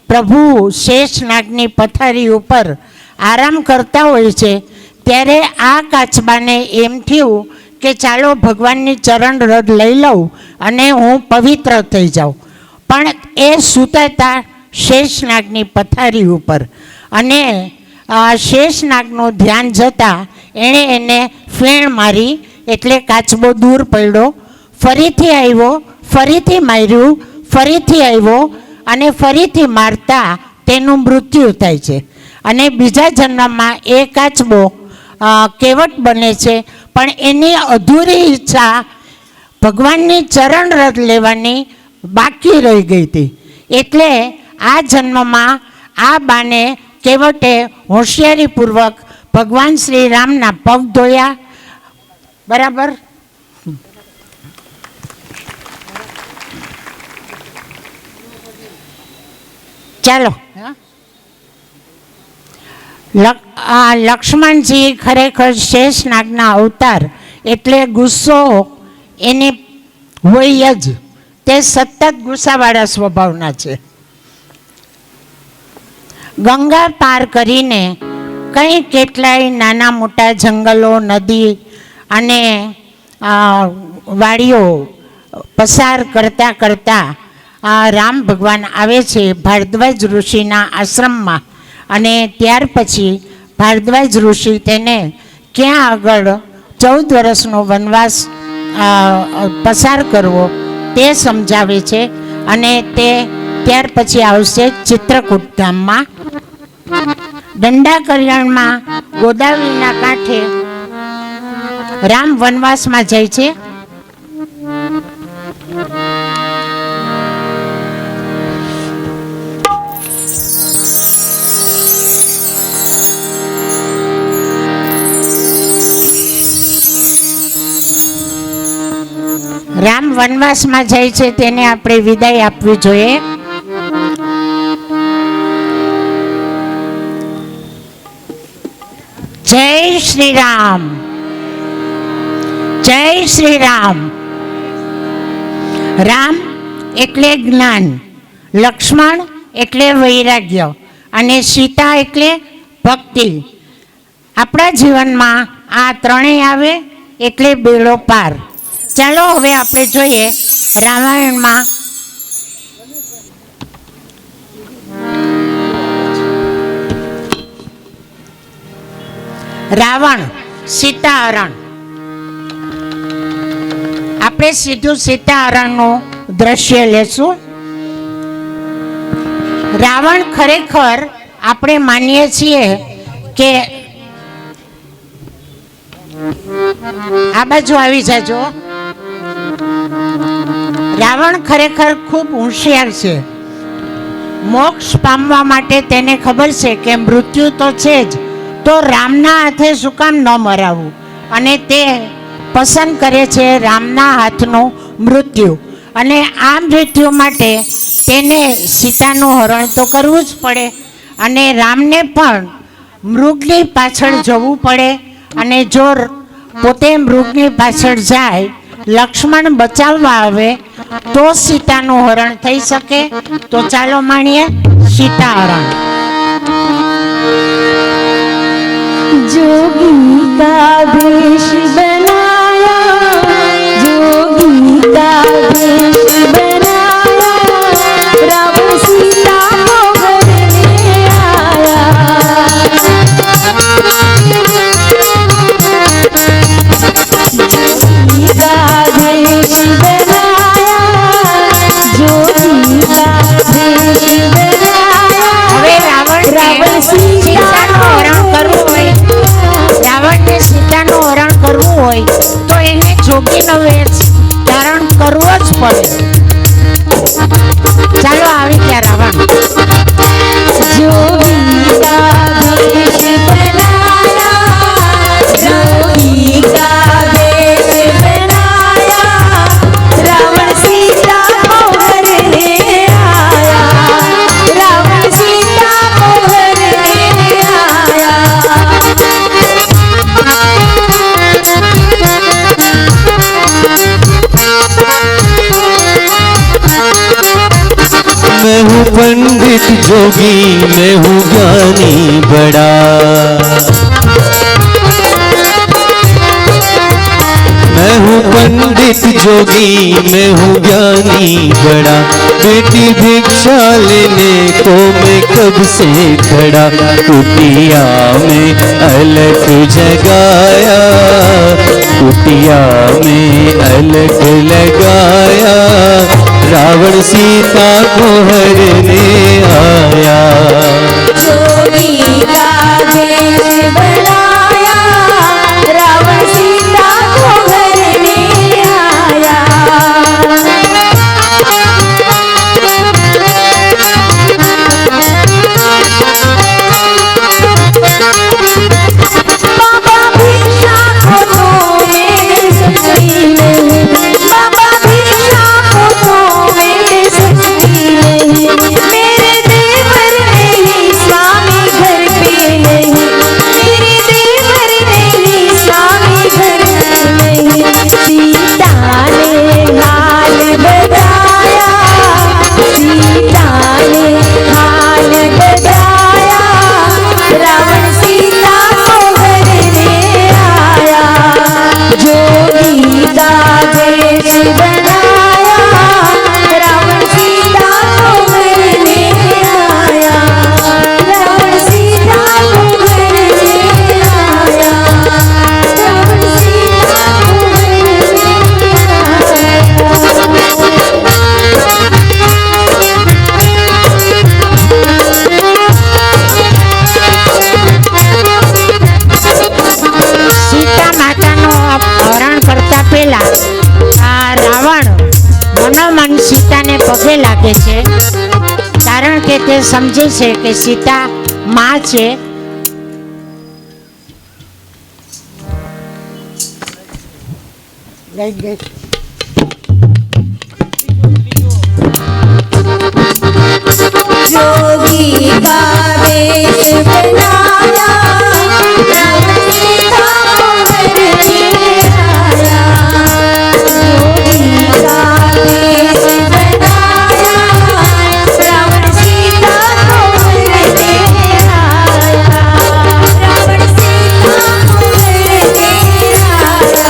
પ્રભુ શેષનાગની પથારી ઉપર આરામ કરતા હોય છે ત્યારે આ કાચબાને એમ થયું કે ચાલો ભગવાનની ચરણ રદ લઈ લઉં અને હું પવિત્ર થઈ જાઉં. પણ એ સૂતા હતા શેષનાગની પથારી ઉપર અને શેષનાગનું ધ્યાન જતાં એણે એને ફેણ મારી એટલે કાચબો દૂર પડ્યો. ફરીથી આવ્યો, ફરીથી માર્યું, ફરીથી આવ્યો અને ફરીથી મારતા તેનું મૃત્યુ થાય છે. અને બીજા જન્મમાં એ કાચબો કેવટ બને છે, પણ એની અધૂરી ઈચ્છા ભગવાનની ચરણ રદ લેવાની બાકી રહી ગઈ હતી. એટલે આ જન્મમાં આ બાને કેવટે હોશિયારીપૂર્વક ભગવાન શ્રી રામના પગ ધોયા. બરાબર. ચાલો. લક્ષ્મણજી ખરેખર શેષ નાગના અવતાર એટલે ગુસ્સો એને હોય જ. તે સતત ગુસ્સાવાળા સ્વભાવના છે. ગંગા પાર કરીને કંઈ કેટલાય નાના મોટા જંગલો, નદી અને વાડીઓ પસાર કરતા કરતા રામ ભગવાન આવે છે ભારદ્વાજ ઋષિના આશ્રમમાં. અને ત્યાર પછી ભારદ્વાજ ઋષિ તેને ક્યાં આગળ 14 વર્ષનો વનવાસ પસાર કરવો તે સમજાવે છે. અને તે ત્યાર પછી આવશે ચિત્રકૂટ ધામમાં. દંડાકરણમાં ગોદાવરીના કાંઠે રામ વનવાસમાં જાય છે. રામ વનવાસમાં જાય છે તેને આપણે વિદાય આપવી જોઈએ. જય શ્રી રામ, જય શ્રી રામ. રામ એટલે જ્ઞાન, લક્ષ્મણ એટલે વૈરાગ્ય અને સીતા એટલે ભક્તિ. આપણા જીવનમાં આ ત્રણેય આવે એટલે બેડો પાર. ચાલો હવે આપણે જોઈએ રામાયણમાં રાવણ સીતાહરણ. આપણે સીધું સીતાહરણનું દ્રશ્ય લેશું. રાવણ ખરેખર આપણે માનીએ છીએ કે આ બાજુ આવી જાજો. રાવણ ખરેખર ખૂબ હોશિયાર છે. મોક્ષ પામવા માટે તેને ખબર છે કે મૃત્યુ તો છે જ, તો રામના હાથે શું કામ ન મરાવું, અને તે પસંદ કરે છે રામના હાથનું મૃત્યુ. અને આ મૃત્યુ માટે તેને સીતાનું હરણ તો કરવું જ પડે અને રામને પણ મૃગની પાછળ જવું પડે. અને જો પોતે મૃગની પાછળ જાય, લક્ષ્મણ બચાવવા આવે તો સીતાનું હરણ થઈ શકે. તો ચાલો માણીએ સીતાહરણ. जोगी का वेश बनाया, जोगी का वेश बनाया, राम सीता को भरने आया. जोगी का वेश बनाया, जोगी का वेश बनाया. હવે રાવણ સીતાનું હરણ કરવું હોય, રાવણને સીતાનું હરણ કરવું હોય તો એને જોગીનો વેશ ધારણ કરવો જ પડે. ચાલો આવી ગયા રાવણ. जोगी का वेश बनाया, जोगी का वेश बनाया, रावण सीता को भरने आया, रावण सीता को भरने आया. मैं हूँ पंडित जोगी, मैं हूँ ज्ञानी बड़ा. मैं हूँ पंडित जोगी, मैं हूँ ज्ञानी बड़ा. बेटी भिक्षा लेने को मैं कब से खड़ा. कुटिया में अलग जगाया, कुटिया में अलग लगाया. रावण सीता को हरने आया. जोगी का वेश बनाया, रावण सीता को भरने आया. તે સમજે છે કે સીતા માં છે. जोगी का वेश बनाया राम सीता को घर में आया. जोगी का वेश बनाया रावण सीता को घर में आया. रावण सीता को घर में आया.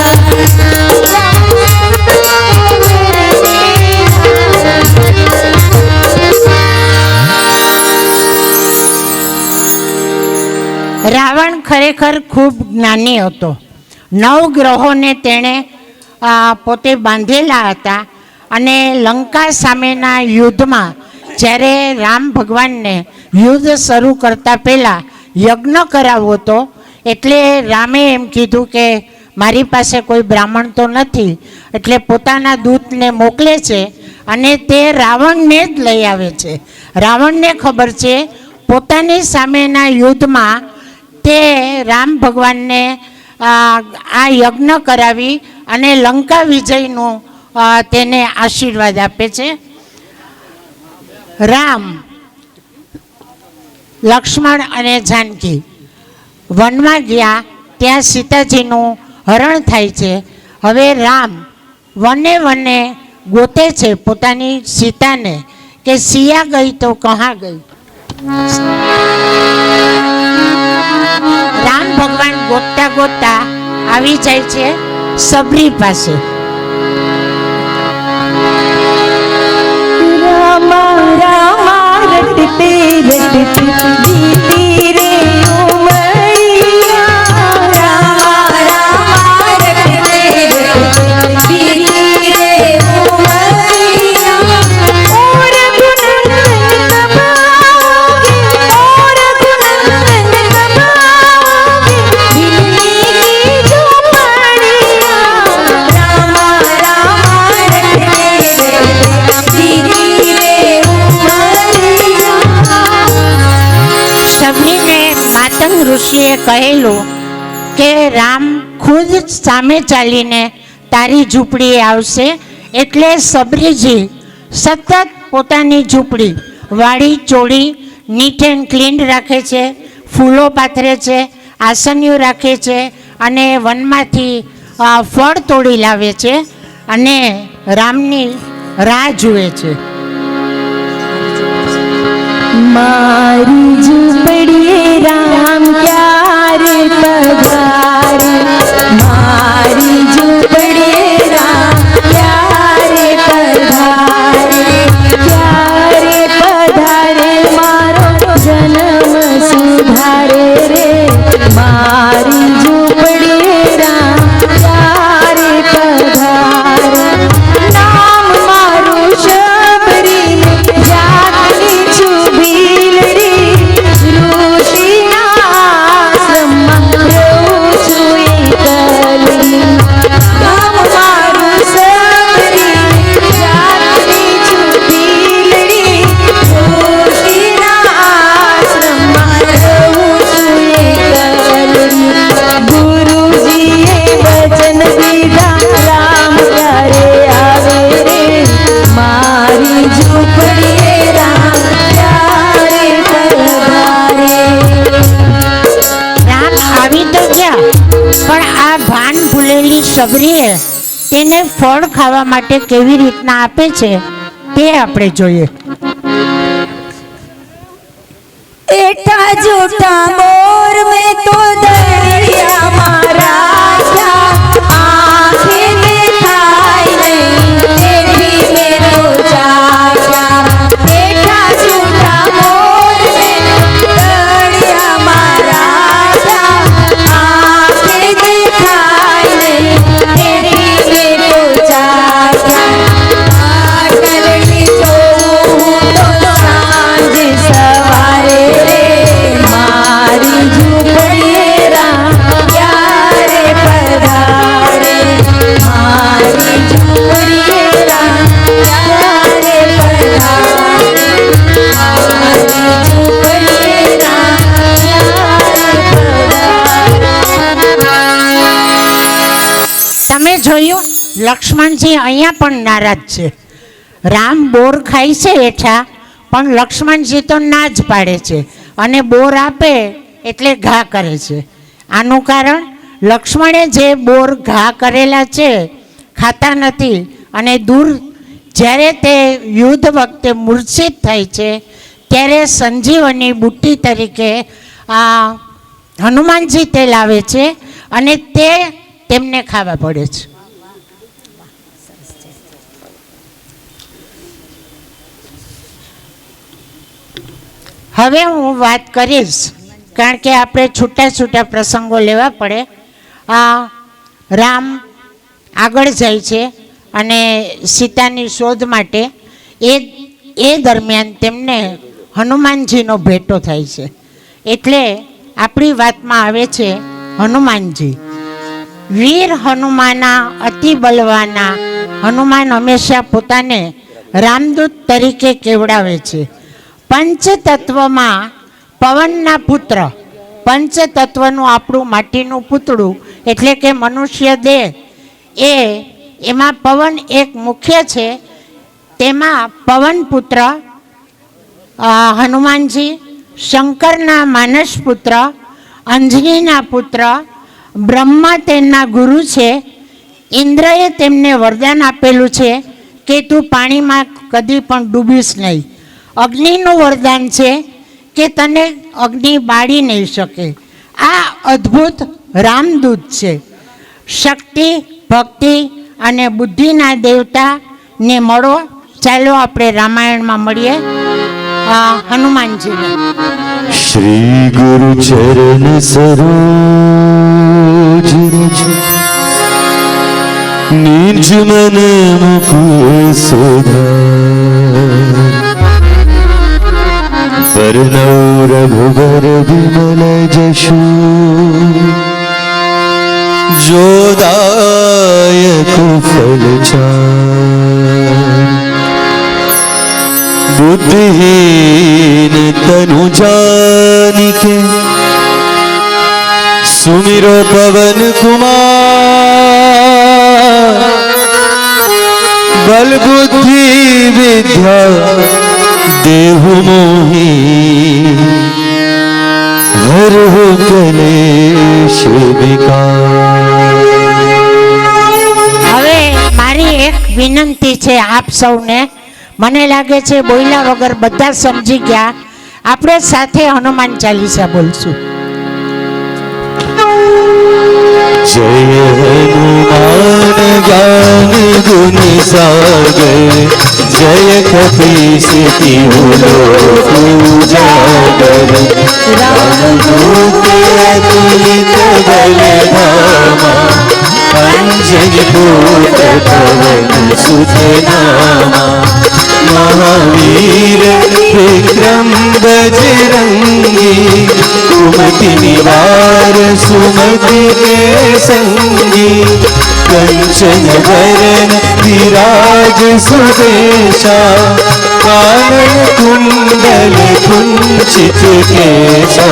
રાવણ ખરેખર ખૂબ જ્ઞાની હતો. 9 ગ્રહોને તેણે પોતે બાંધેલા હતા અને લંકા સામેના યુદ્ધમાં જ્યારે રામ ભગવાનને યુદ્ધ શરૂ કરતા પહેલાં યજ્ઞ કરાવવો હતો, એટલે રામે એમ કીધું કે મારી પાસે કોઈ બ્રાહ્મણ તો નથી, એટલે પોતાના દૂતને મોકલે છે અને તે રાવણને જ લઈ આવે છે. રાવણને ખબર છે પોતાની સામેના યુદ્ધમાં તે રામ ભગવાનને આ યજ્ઞ કરાવી અને લંકા વિજયનું તેને આશીર્વાદ આપે છે. રામ, લક્ષ્મણ અને જાનકી વનમાં ગયા, ત્યાં સીતાજીનું હરણ થાય છે. હવે રામ વને વને ગોતે છે પોતાની સીતાને કે સિયા ગઈ તો કહા ગઈ. રામ ભગવાન ગોતતા ગોતતા આવી જાય છે સબરી પાસે. रामा रामा रटते रटते बीती रे उमरिया. रामा रामा रटते रटते बीती रे उमरिया. और रघुनंदन कब आओगे, और रघुनंदन कब आओगे, दिल्ली की झोपड़िया. रामा रामा रटते रटते बीती रे उमरिया. સબરીને માતંગ ઋષિએ કહેલું કે રામ ખુદ સામે ચાલીને તારી ઝૂંપડીએ આવશે, એટલે સબરીજી સતત પોતાની ઝૂંપડી વાળી ચોળી નીટ એન્ડ ક્લીન રાખે છે, ફૂલો પાથરે છે, આસનિયું રાખે છે અને વનમાંથી ફળ તોડી લાવે છે અને રામની રાહ જુએ છે. मारी झूपड़िए राम क्यारे पधारे. मारी झूपड़िए राम क्यारे पधारे. क्यारे पधारे मारो जन्म सुधारे रे. मारी झूपड़िए राम क्यारे पधारे. नाम मारू शबरी में जातनी छुबीलड़ी. ऋषिना आश्रमમાં રહું છું એકલી. નામ મારું શબરી में જાતની છુબીલડી. ઋષિના આશ્રમમાં રહું છું એકલી. ગુરુજીએ વચન દીધા રામ ક્યારે આવે રે. મારી ઝૂંપડીએ રામ ક્યારે પધારે. રામ આવી તો ગયા, પણ આ ભાન ભૂલેલી સબરીએ તેને ફળ ખાવા માટે કેવી રીતના આપે છે તે આપણે જોઈએ. एठा जूठा मोर में तो दरिया मारा क्या. आंखें दिखाई नहीं तेरी में तो जाया. एठा जूठा मोर में तो दरिया मारा क्या. आंखें दिखाई नहीं तेरी में तो जाया. आटलनी तो सांझ सवारे रे. मारी झूपड़िए લક્ષ્મણજી અહીંયા પણ નારાજ છે. રામ બોર ખાય છે હેઠા, પણ લક્ષ્મણજી તો ના જ પાડે છે અને બોર આપે એટલે ઘા કરે છે. આનું કારણ લક્ષ્મણે જે બોર ઘા કરેલા છે ખાતા નથી, અને દૂર જ્યારે તે યુદ્ધ વખતે મૂર્છિત થાય છે ત્યારે સંજીવની બુટ્ટી તરીકે હનુમાનજી તે લાવે છે અને તે તેમને ખાવા પડે છે. હવે હું વાત કરીશ, કારણ કે આપણે છૂટા છૂટા પ્રસંગો લેવા પડે. રામ આગળ જાય છે અને સીતાની શોધ માટે એ દરમિયાન તેમને હનુમાનજીનો ભેટો થાય છે. એટલે આપણી વાતમાં આવે છે હનુમાનજી. વીર હનુમાના અતિ બલવાના. હનુમાન હંમેશા પોતાને રામદૂત તરીકે કેવડાવે છે. પંચતત્વમાં પવનના પુત્ર. પંચતત્વનું આપણું માટીનું પૂતળું એટલે કે મનુષ્ય દેહ, એમાં પવન એક મુખ્ય છે. તેમાં પવન પુત્ર હનુમાનજી, શંકરના માનસ પુત્ર, અંજનીના પુત્ર, બ્રહ્મા તેમના ગુરુ છે. ઇન્દ્રએ તેમને વરદાન આપેલું છે કે તું પાણીમાં કદી પણ ડૂબીશ નહીં. અગ્નિનું વરદાન છે કે તને અગ્નિ બાળી નહીં શકે. આ અદ્ભુત રામદૂત છે. શક્તિ, ભક્તિ અને બુદ્ધિના દેવતાને મળો. ચાલો આપણે રામાયણમાં મળીએ હનુમાનજીને. શ્રી ગુરુ ચરણ સરોજ રજ નિજ મન મુકુર સુધાર પરનૌ રઘુબર વિમલ જશુ જોદાયક ફલ ચાર बुद्धिहीन तनु जानिके सुमिरो पवन कुमार बल बुद्धि विद्या देहु मोहि हरहु कलेश विकार. હવે મારી એક વિનંતી છે આપ સૌને. મને લાગે છે બોલ્યા વગર બધા સમજી ગયા. આપણે સાથે હનુમાન ચાલીસા બોલશું. जय हनुमान ज्ञान गुण सागर जय कपीस तिहु लोक उजागर राम दूत अतुलित बल धामा अंजन पुत्र पवन सुत नामा महावीर विक्रम बजरंगी कुमति निवार सुमति के संगी कंचन वरण विराज सुदेशा कानन कुंडल कुंचित केशा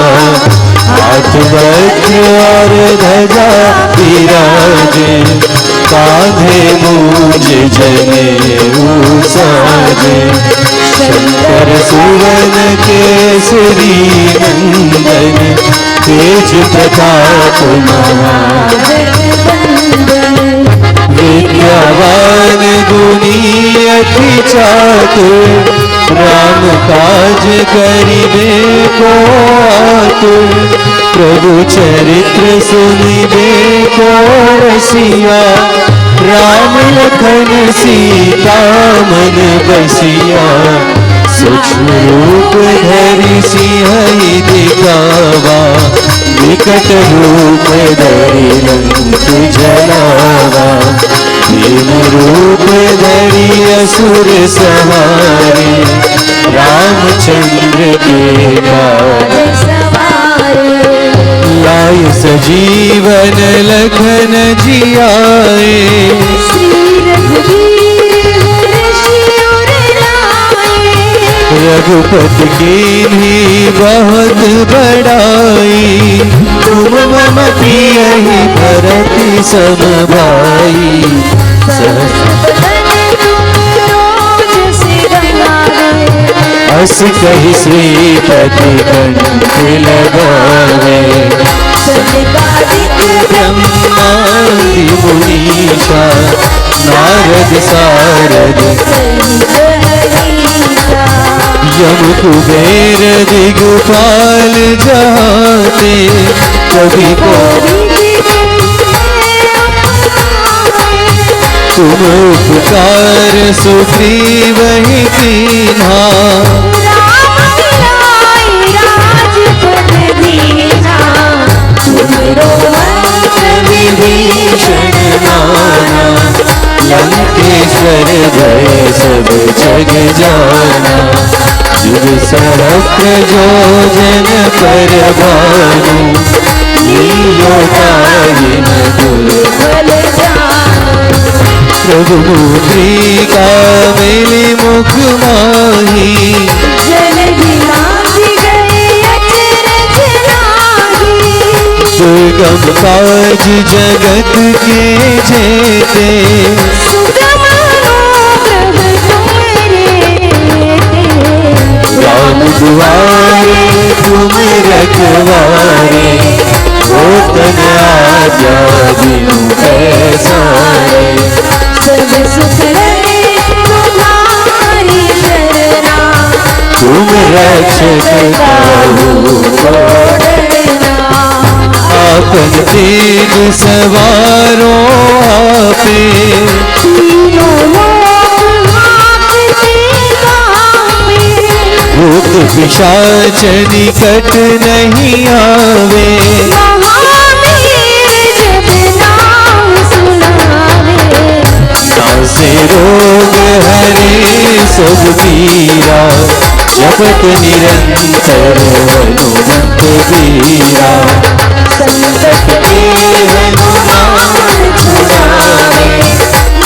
हाथ वज्र और ध्वजा विराजे कांधे मूंज जनेऊ साजे शंकर सुवन केसरी नंदन तेज प्रताप विद्यावान गुणी अति चातुर राम काज करिबे को आतुर प्रभु चरित्र सुनिबे को रसिया राम लखन सीता मन बसिया सूक्ष्म रूप धरि सिंह दिखावा विकट रूप धरि लंक जलावा भीम रूप धरि असुर सहारे रामचंद्र के काज लाय सजीवन लखन जियाए रघुपति की बहुत बड़ाई तुम मम प्रिय भरत सम भाई अस कही श्रीपति कंठ लगावे ब्रह्मादि मुनीषा नारद सारद यम कुबेर दिगपाल जाते कभी को तुम उपकार सुग्रीव ही कीन्हा विभीषण नाना लंकेश्वर भय सब जग जाना जुग सहस्त्र जो जन पर भानु लीलो ताहिन दुर्बल प्रभु मुद्रिका मेली मुख माही दुर्गम काज जगत के जेते राम दुआरे तुम रखवारे गोतन आज्ञा बिनु पैसारे सर्व सुख रहे तुम्हारी शरणा तुम रक्षक काहू को आपन तेज सवारो आपे भूत पिशाच निकट नहीं आवे सांसे रोग हरे सब पीरा जपत निरंतर हनुमंत पीरा संकट के हनुमान छुड़ावे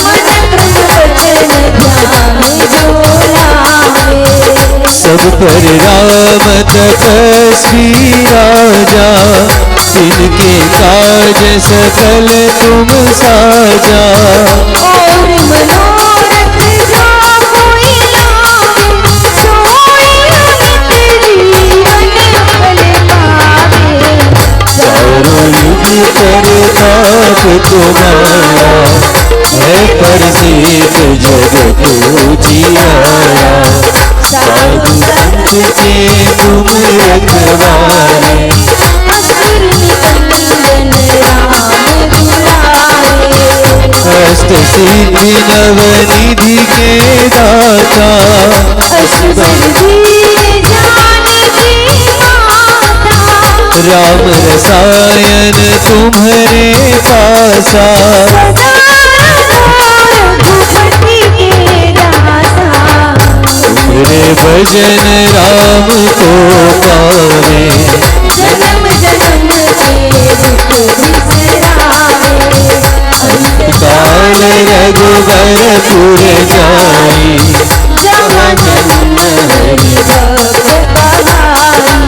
मन क्रम वचन ध्यान जो लावे सब पर राम तपस्वी राजा तिनके काज सकल तुम साजा और मनोरथ जो कोई लावे सोई अमित जीवन फल पावे चारों युग प्रताप तुम्हारा है प्रसिद्ध जगत उजियारा साधु संत के तुम रखवारे असुर निकंदन राम दुलारे अष्ट सिद्धि नवनिधि के दाता अष्टभुज जानकी माता राम रसायन तुम्हारे पासा तुम्हारे भजन राम को पावे जन्म जन्म के दुख बिसरावे अंत काल रघुबरपुर जाई जहाँ जन्म हरि भक्त कहाई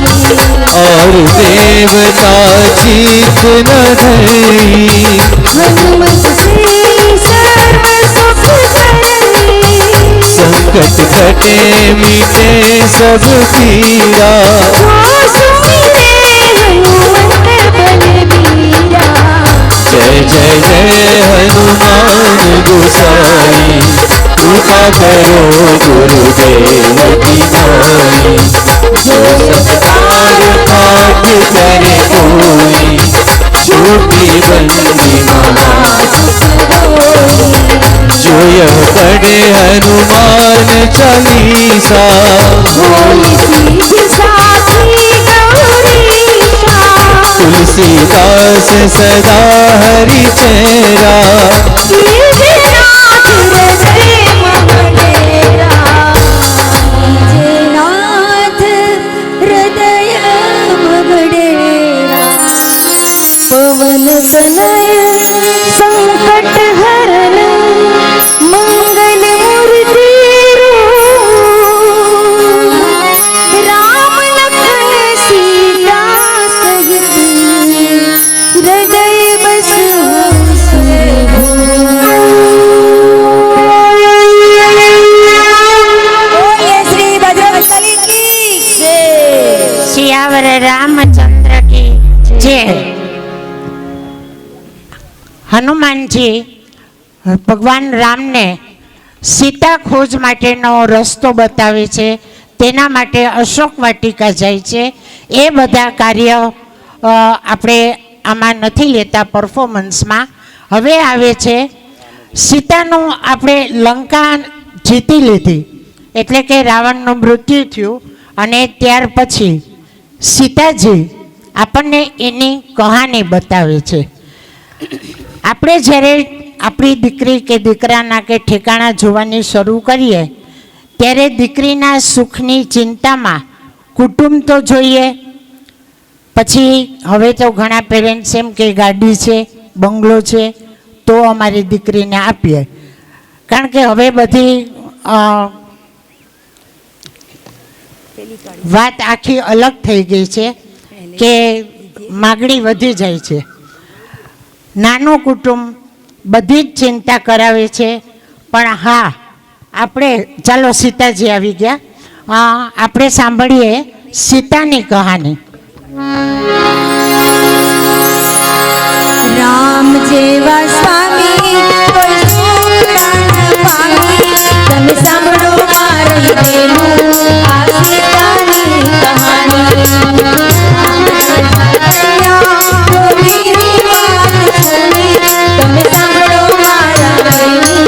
और देवता चीत न धरी हनुमत से सर्व सुख करई संकट कटे मिटे सब पीरा जय जय जय हनुमान गोसाई कृपा करो गुरुदेव की नाई जो सत्कार पाठ करे कोई छूटी बंदी महा जो यह पढ़े हनुमान चालीसा तुलसीदास सदा हरि चेरा नाथ हृदय मगडेरा पवन तनय संकट हरण मंगल मूर्ति राम लखन सीता सहित हृदय बस સિયાવર રામચંદ્ર કી જય. હનુમાનજી ભગવાન રામને સીતા ખોજ માટેનો રસ્તો બતાવે છે, તેના માટે અશોક વાટિકા જાય છે. એ બધા કાર્ય આપણે આમાં નથી લેતા પરફોર્મન્સમાં. હવે આવે છે સીતાનું, આપણે લંકા જીતી લીધી એટલે કે રાવણનું મૃત્યુ થયું અને ત્યાર પછી સીતાજી આપણને એની કહાની બતાવે છે. આપણે જ્યારે આપણી દીકરી કે દીકરાના કે ઠેકાણા જોવાની શરૂ કરીએ ત્યારે દીકરીના સુખની ચિંતામાં કુટુંબ તો જોઈએ, પછી હવે તો ઘણા પેરેન્ટ્સ એમ કે ગાડી છે, બંગલો છે તો અમારી દીકરીને આપીએ, કારણ કે હવે બધી વાત આખી અલગ થઈ ગઈ છે કે માગણી વધી જાય છે. નાનું કુટુંબ બધી જ ચિંતા કરાવે છે. પણ હા, આપણે ચાલો સીતાજી આવી ગયા, આપણે સાંભળીએ સીતાની કહાની. રામ જેવા સ્વામી કોઈ સુખડા ન પામી. તમે સાંભળો મારી બેનું આ સીતાની કહાની. તમે સાંભળો મારા બેની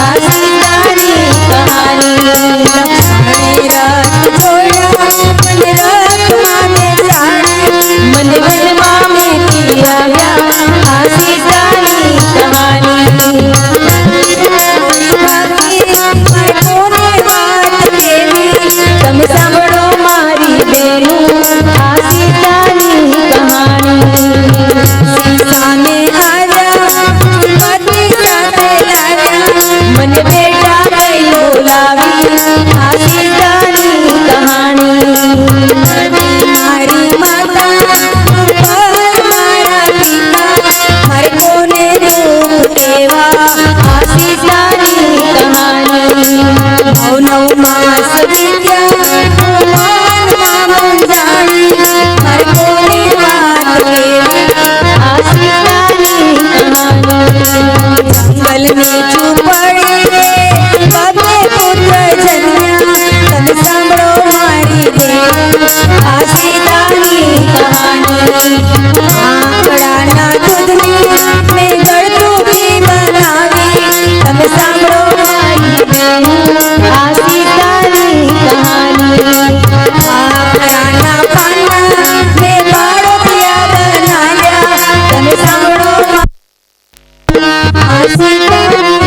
આ સીતાની કહાની. લક્ષ્મણે રથ જોયા મને રથમાં બેસાડી, મને વનમાં મેથી આવ્યા આ સીતાની કહાની. તમે સાંભળો મારી બેનું આ સીતાની કહાની. સીતાને આવ્યા પતિ સાથે લાવ્યા, મને બેટા કઈ બોલાવી આ સીતાની કહાની. મારી માતા મારા પિતા, મારે કોને રૂપ કેવા આ સીતાની કહાની. નવ માસ વીત્યા મૂંઝાણી, મારે કોને વાત કેવી આ સીતાની કહાની. જંગલની ઝૂંપડી બધે પુત્ર જન્મ્યા, તમે સાંભળો મારી બેન આ સીતાની કહાની. આંકડાના દૂધની મેં ગળતું ઘી બનાવી, તમે સાંભળો મારી બેન આ સીતાની કહાની. આંકડાના પાના મેં બાળોતિયા બનાવ્યા, તમે સાંભળો આ સીતાની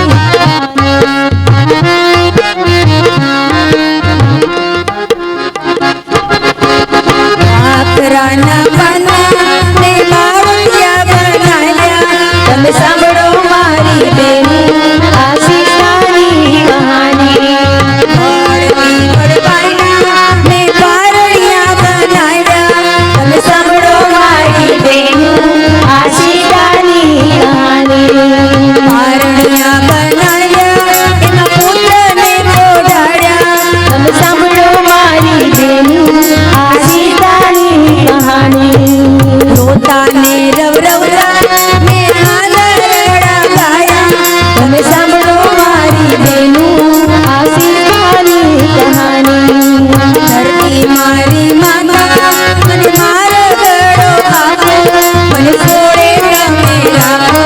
આંકડાના પાના મેં બાળોતિયા બનાવ્યા, તમે સાંભળો મારી બેની આ સીતાની કહાની. મેં પારણિયા બનાવ્યા, તમે સાંભળો મારી બેની આ સીતાની કહાની. પારણિયા બનાવ્યા એના પુત્રને પોઢાડ્યા, તમે સાંભળો મારી બેની આ સીતાની કહાની. રોતાને રવરવતા મેં આનંદડા ગાયા, તમે સાંભળો મારી બેનું આ સીતાની કહાની. ધરતી મારી માતા મને મારો ગળો આપો, મને છોડે તમે રાખો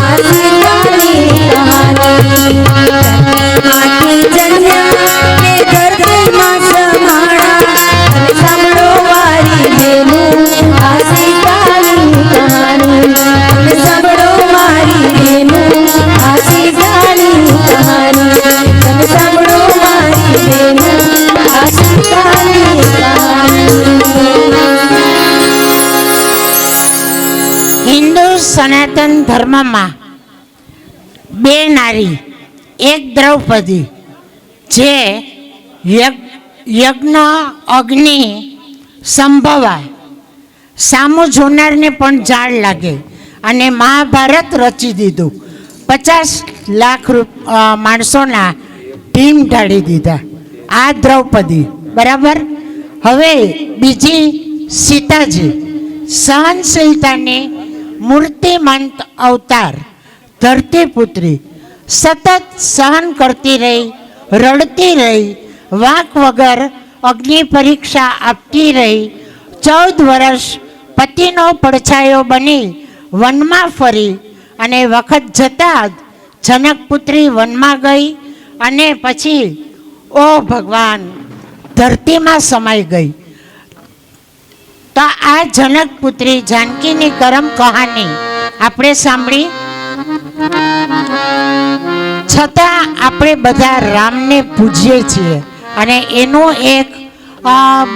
આ સીતાની કહાની. ધરતીમાંથી જન્મ્યા ને ધરતીમાં સમાણા, તમે સાંભળો મારી બેનું આ સીતાની કહાની. તમે સાંભળો મારી બેનું આ સીતાની કહાની. તમે સાંભળો મારી બેનું આ સીતાની કહાની. હિન્દુ સનાતન ધર્મમાં બે નારી, એક દ્રૌપદી, જે યજ્ઞ અગ્નિ સંભવાય, સામું જોનારને પણ જાળ લાગે અને મહાભારત રચી દીધું. 50 લાખ માણસોના ટીમ ઢાળી દીધા. આ દ્રૌપદી, બરાબર. હવે બીજી સીતાજી સહનશીલતાની મૂર્તિમંત અવતાર ધરતીપુત્રી સતત સહન કરતી રહી, રડતી રહી, વાંક વગર અગ્નિ પરીક્ષા આપતી રહી. 14 વર્ષ પતિનો પડછાયો બની વનમાં ફરી અને વખત જતાં જ જનકપુત્રી વનમાં ગઈ અને પછી ઓ ભગવાન ધરતીમાં સમાઈ ગઈ. તો આ જનકપુત્રી જાનકીની કરમ કહાની આપણે સાંભળી. છતાં આપણે બધા રામને પૂજીએ છીએ અને એનું એક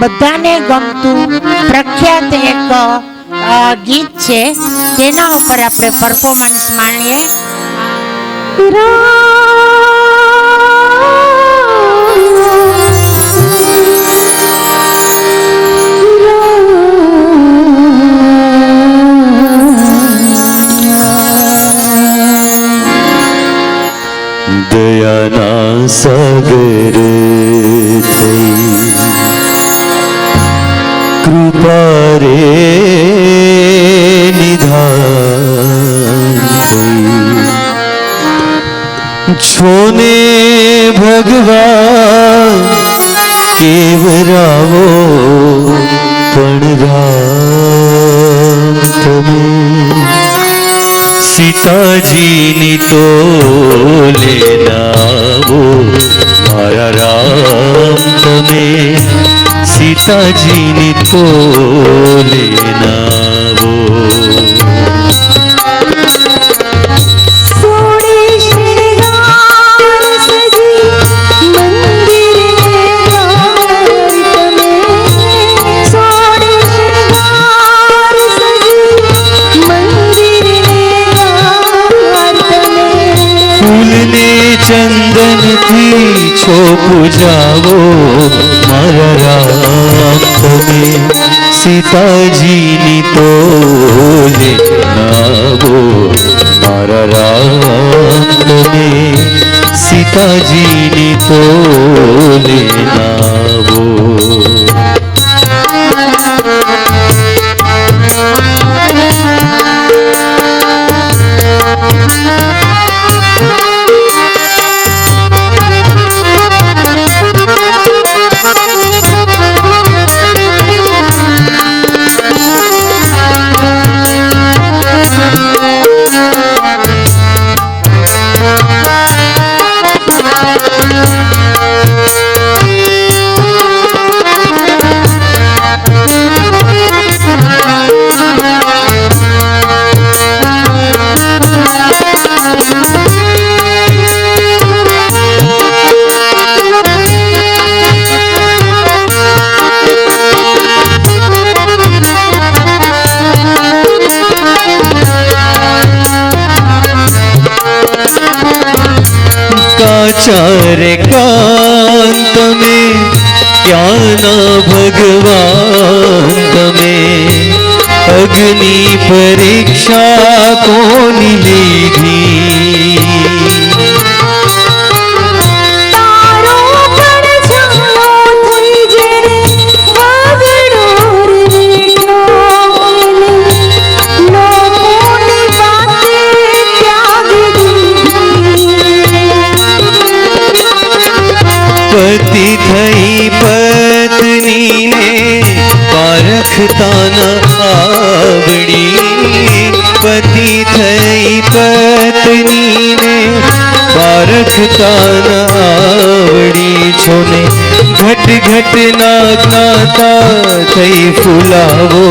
બધાને ગમતું પ્રખ્યાત એક ગીત છે, તેના ઉપર આપણે પરફોર્મન્સ માણીએ. દયાના સાગર થઈ કૃપા રે નિધાન થઈ છોને ભગવાન કેવરાવો પણ રામ તમે સીતાજીની તો લેનાવો મારા રામ તમે સીતાજીની તો લેનાવો. ચંદનથી છો પૂજાવો મારા રામ તમે સીતાજીની તો લેનાવો મારા રામ તમે સીતાજીની તો લેનાવો. ચારે કાન તમે ક્યાંના ભગવાન તમે અગ્નિ પરીક્ષા કોની લીધી પતિ થઈ પત્નીને પારખતા ન આવડી પતિ થઈ પત્નીને પારખતા ન આવડી છોને ઘટ ઘટ ના જ્ઞાતા થઈ ફૂલાવો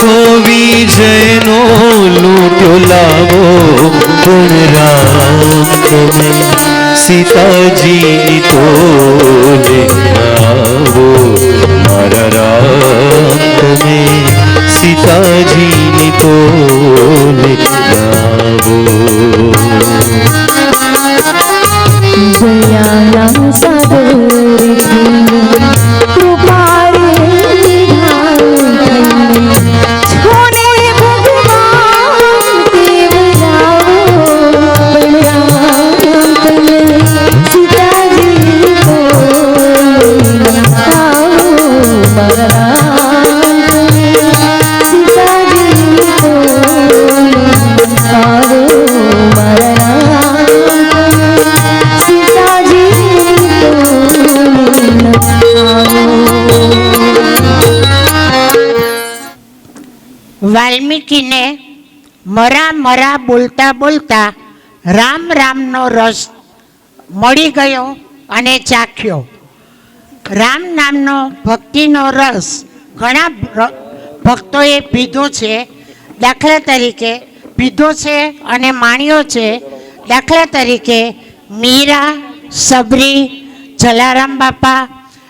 લાખો વિજયનો લૂટ્યો લાવો પણ રામ તમે સીતાજીની તોલે આવો મારા રામ તમે સીતાજીની તોલે આવો દયારામ સાગર કૃપા રે છોને ભગવાન દેવરાવો બલરામ તમે સીતાજી કો આવો મારા રામ તમે સીતાજી કો આવો મારા વાલ્મીકીને મરા મરા બોલતા બોલતા રામ રામનો રસ મળી ગયો અને ચાખ્યો. રામ નામનો ભક્તિનો રસ ઘણા ભક્તોએ પીધો છે. દાખલા તરીકે પીધો છે અને માણ્યો છે. દાખલા તરીકે મીરા, સબરી, જલારામ બાપા,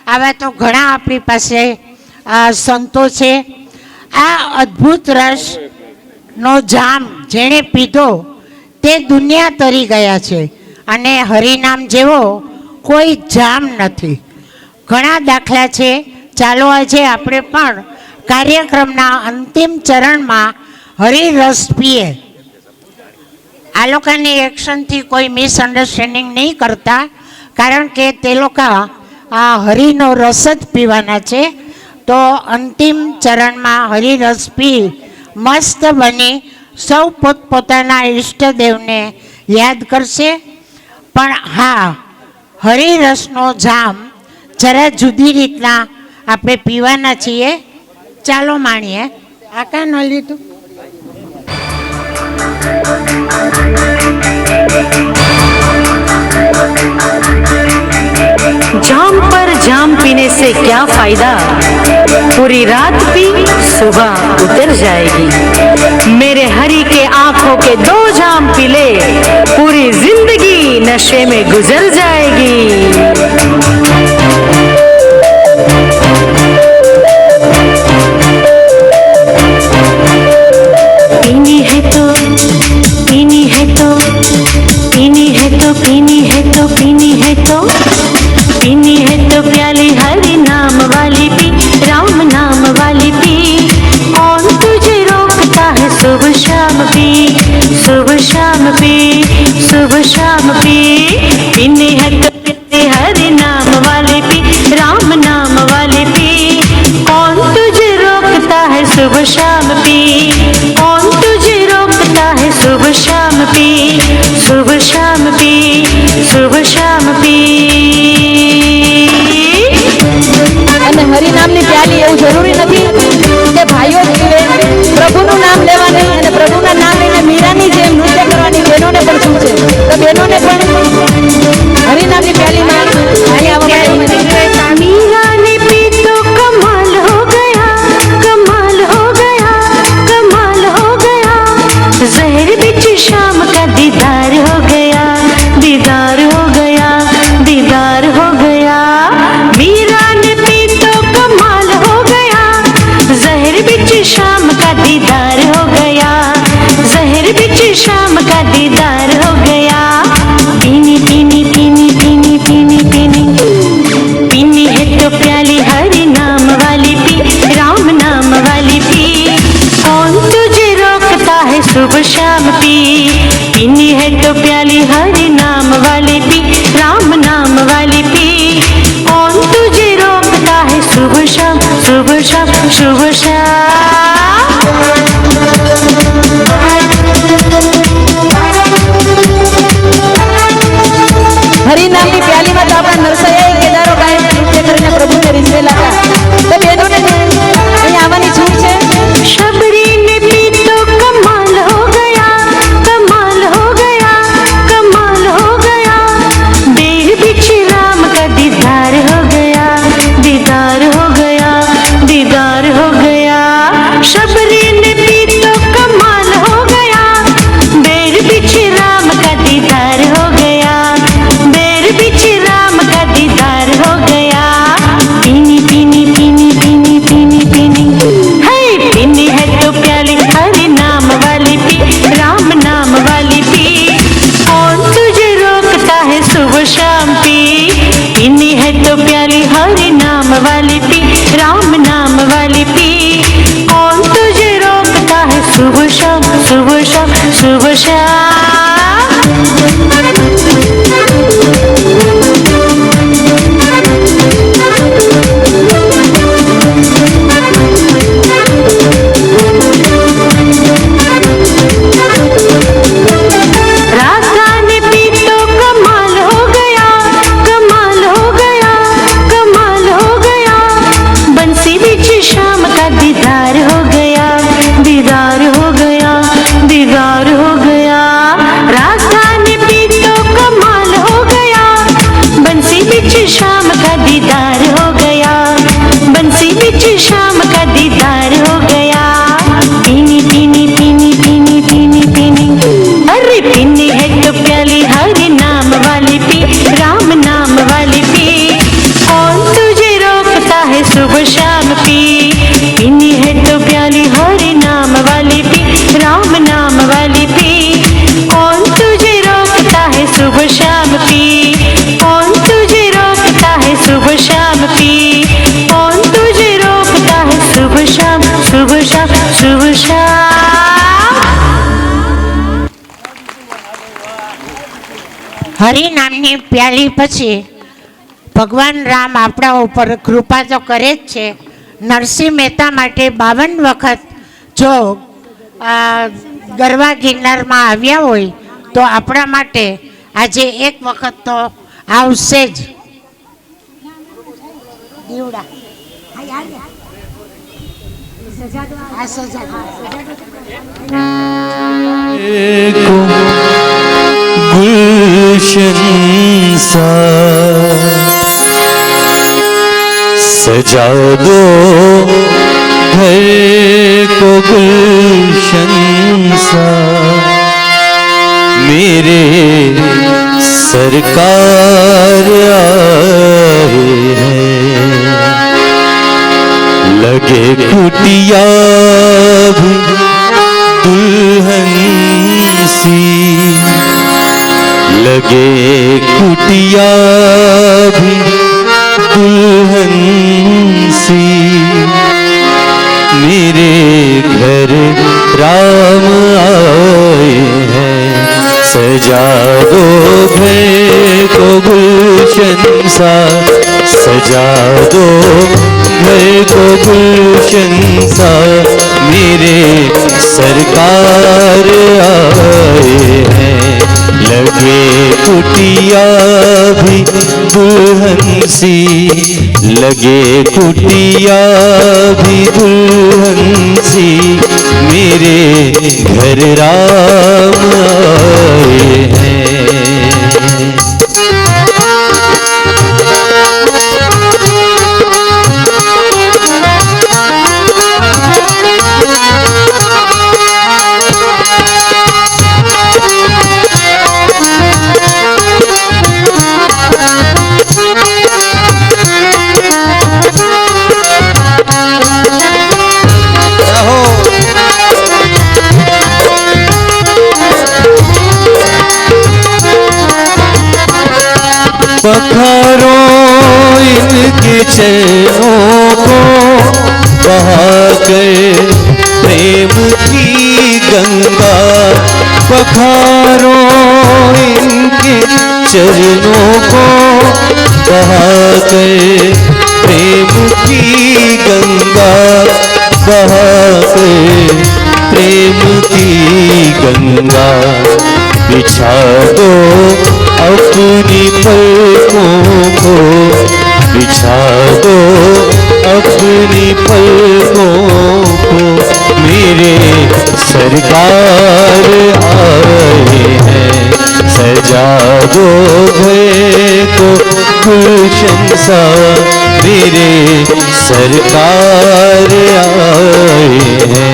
આવા તો ઘણા આપણી પાસે સંતો છે. આ અદ્ભુત રસનો જામ જેણે પીધો તે દુનિયા તરી ગયા છે અને હરિનામ જેવો કોઈ જામ નથી. ઘણા દાખલા છે. ચાલો આજે આપણે પણ કાર્યક્રમના અંતિમ ચરણમાં હરિરસ પીએ. આ લોકોની એક્શનથી કોઈ મિસઅન્ડરસ્ટેન્ડિંગ નહીં કરતા, કારણ કે તે લોકો આ હરિનો રસ જ પીવાના છે. તો અંતિમ ચરણમાં હરિરસ પી મસ્ત બની સૌ પોતપોતાના ઈષ્ટદેવને યાદ કરશે. પણ હા, હરિરસનો જામ જરા જુદી રીતના આપણે પીવાના છીએ. ચાલો માણીએ. આ કાં ન લીધું? जाम पर जाम पीने से क्या फायदा, पूरी रात पी सुबह उतर जाएगी. मेरे हरि के आंखों के 2 जाम पी ले, पूरी जिंदगी नशे में गुजर जाएगी. पीनी है तो पीनी है तो पीनी है तो पीनी है तो पीनी है तो पीनी है तो प्याली हरि नाम वाली पी, राम नाम वाली पी. कौन तुझे रोकता है सुबह शाम पी, सुबह शाम पी, सुबह शाम पी. पीनी है तो प्याली हरि नाम वाली पी, राम नाम वाली पी. कौन तुझे रोकता है सुबह शाम पी, कौन तुझे रोकता है सुबह शाम पी, सुबह शाम पी, सुबह शाम पी. અને હરિનામની પ્યાલી એવું જરૂરી નથી કે ભાઈઓ જ પીવે. પ્રભુનું નામ લેવાનું અને પ્રભુના નામ લઈને મીરાની જેમ નૃત્ય કરવાની બહેનોને પણ શું છે, તો બહેનોને પણ હરિનામની પ્યાલીમાં ભાઈ આવવા मीरा ने पी तो कमाल हो गया, कमाल हो गया, कमाल राजधानी पी तो कमाल हो गया, कमाल हो गया, कमाल हो गया। बंसी बीच शाम का दीदार हो गया, दीदार हो गया, दीदार हो गया। राजधानी पी तो कमाल हो गया, बंसी बीच शाम का दीदार हो गया, बंसी बीच शाम का दीदार हो गया। पीनी पीनी पीनी पीनी पीनी पीनी, अरे पीनी है तो प्याली हरि नाम वाली पी, राम नाम वाली पी। कौन तुझे रोकता है सुबह शाम पी, पीनी है तो प्याली हरि नाम वाली पी, राम नाम वाली पी। कौन तुझे रोकता है सुबह शाम पी, कौन तुझे रोकता है सुबह शाम पी, कौन तुझे रोकता है सुबह शाम, सुबह शाम, सुबह शाम। હરિ નામની પ્યાલી પછી ભગવાન રામ આપણા ઉપર કૃપા તો કરે જ છે. નરસિંહ મહેતા માટે 52 વખત જો ગરવા ગિરનારમાં આવ્યા હોય તો આપણા માટે આજે એક વખત તો આવશે જ. દીવડા આ સજા को गुलशन सा सजा दो घर को गुलशन सा, मेरे सरकार आए हैं। लगे कुटिया भी दुल्हन सी, लगे कुटिया भी दुल्हन सी। मेरे घर राम आए हैं, सजा दो घर को गुलशन सा, सजा दो घर को गुलशन सा। मेरे सरकार आए हैं, लगे कुटिया भी दुल्हन सी, लगे कुटिया भी दुल्हन सी। मेरे घर राम आए हैं। पखारो इनके चरणों को, बहाकर प्रेम की गंगा। पखारो इनके चरणों को, बहाकर प्रेम की गंगा, बहाकर प्रेम की गंगा। बिछा दो अपनी पलकों को, बिछा दो अपनी पलकों को। मेरे सरकार आए हैं, सजा दो घर को गुलशन सा। मेरे सरकार आए हैं।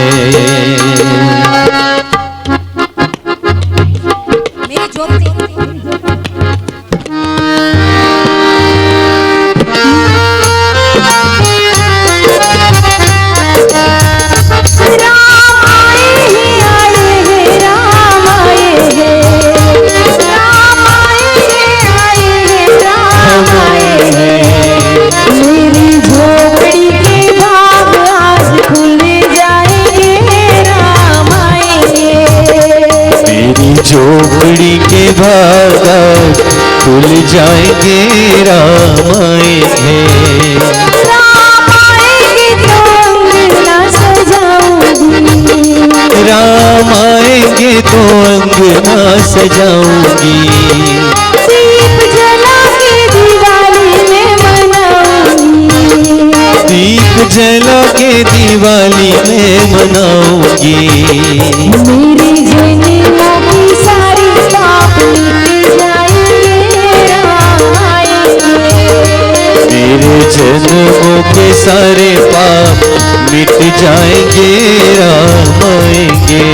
मेरी झोपड़ी के भाग आज खुल झोपड़ी के बागान खुल जाएंगे, राम आएंगे। राम आएंगे तो अंगना सजाऊंगी, राम आएंगे तो अंगना सजाऊंगी, दीप जला के दिवाली में मनाऊंगी, दीप जला के दिवाली में मनाऊंगी। मेरी जन्मों की सारी पाप मिट जाएंगे, राम आएंगे, मेरे जन्मों के सारे पाप मिट जाएंगे, राम आएंगे।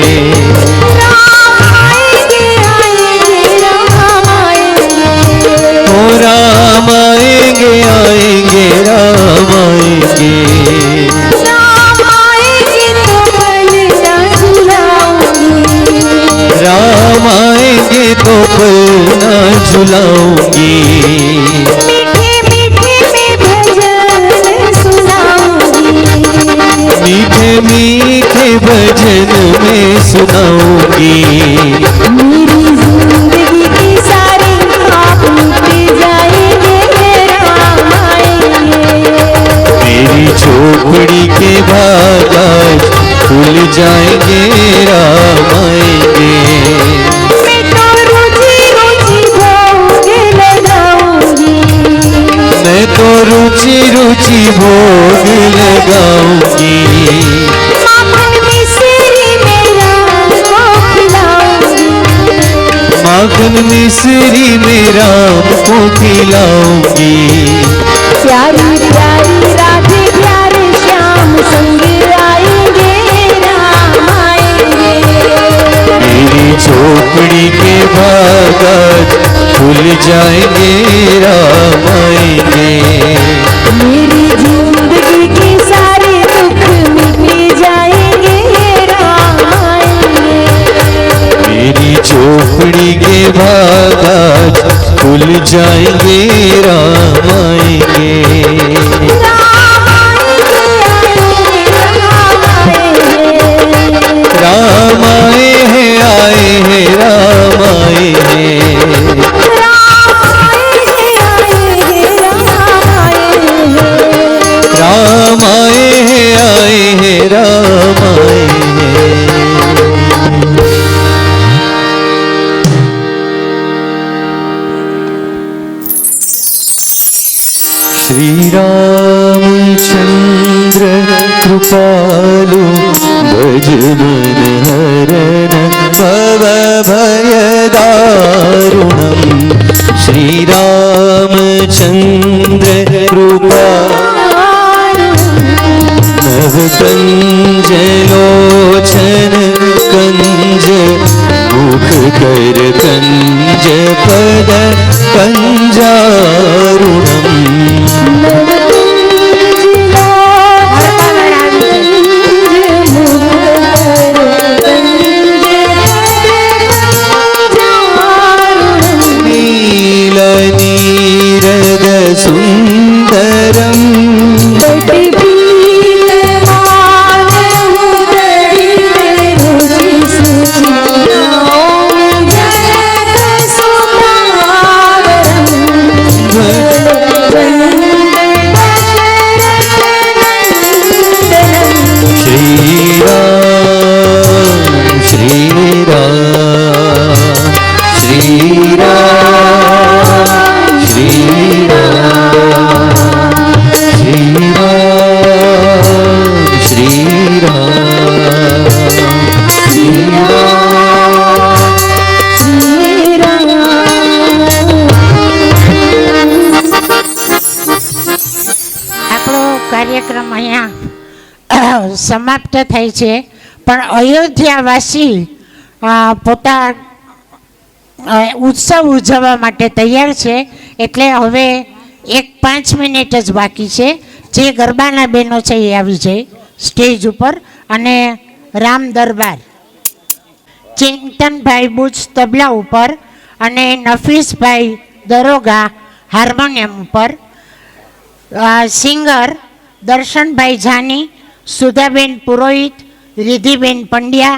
राम आएंगे, आएंगे, राम आएंगे, ओ राम आएंगे, आएंगे, राम आएंगे। राम आएंगे तो पलना झुलाऊंगी, राम आएंगे तो पलना झुलाऊंगी, मीठे मीठे में भजन सुनाऊंगी, मीठे मीठे भजन में सुनाऊंगी। मेरी जिंदगी की सारी पाप मिट जाएंगे, राम आएंगे, मेरी झोपड़ी के बागान खुल जाएंगे, राम आएंगे। मैं तो रुचि रुचि भोग लगाऊंगी, मैं तो रुचि रुचि भोग लगाऊंगी, माखन मिश्री मेरा को खिलाऊंगी, माखन मिश्री में राम को खिलाऊंगी, प्यारी प्यारी राधे प्यारे श्याम संग आएंगे, राम आएंगे, मेरी झोपड़ी के बागान खुल जाएंगे, राम आएंगे। मेरी जिंदगी के सारे दुख मिट जाएंगे, राम आएंगे, मेरी झोपड़ी के बागान खुल जाएंगे, राम आएंगे। राम आएंगे, राम आए हैं, आए हैं, राम आए हैं। राम आए हैं, आए हैं, राम आए हैं। श्री रामचंद्र कृपालु भज मन हरन भव भय दारुणम्। श्री रामचंद्र कृपालु नव कंज लोचन कंज मुख कर कंज पद कंजारुणम्। नीलनीरद सुंदरम કાર્યક્રમ અહીંયા સમાપ્ત થાય છે, પણ અયોધ્યાવાસી પોતા ઉત્સવ ઉજવવા માટે તૈયાર છે. એટલે હવે 5 મિનિટ જ બાકી છે. જે ગરબાના બહેનો છે એ આવી જાય સ્ટેજ ઉપર, અને રામ દરબાર ચિંતનભાઈ બુચ તબલા ઉપર અને નફીસભાઈ દરોગા હાર્મોનિયમ ઉપર, સિંગર દર્શનભાઈ જાની, સુધાબેન પુરોહિત, રિધિબેન પંડ્યા,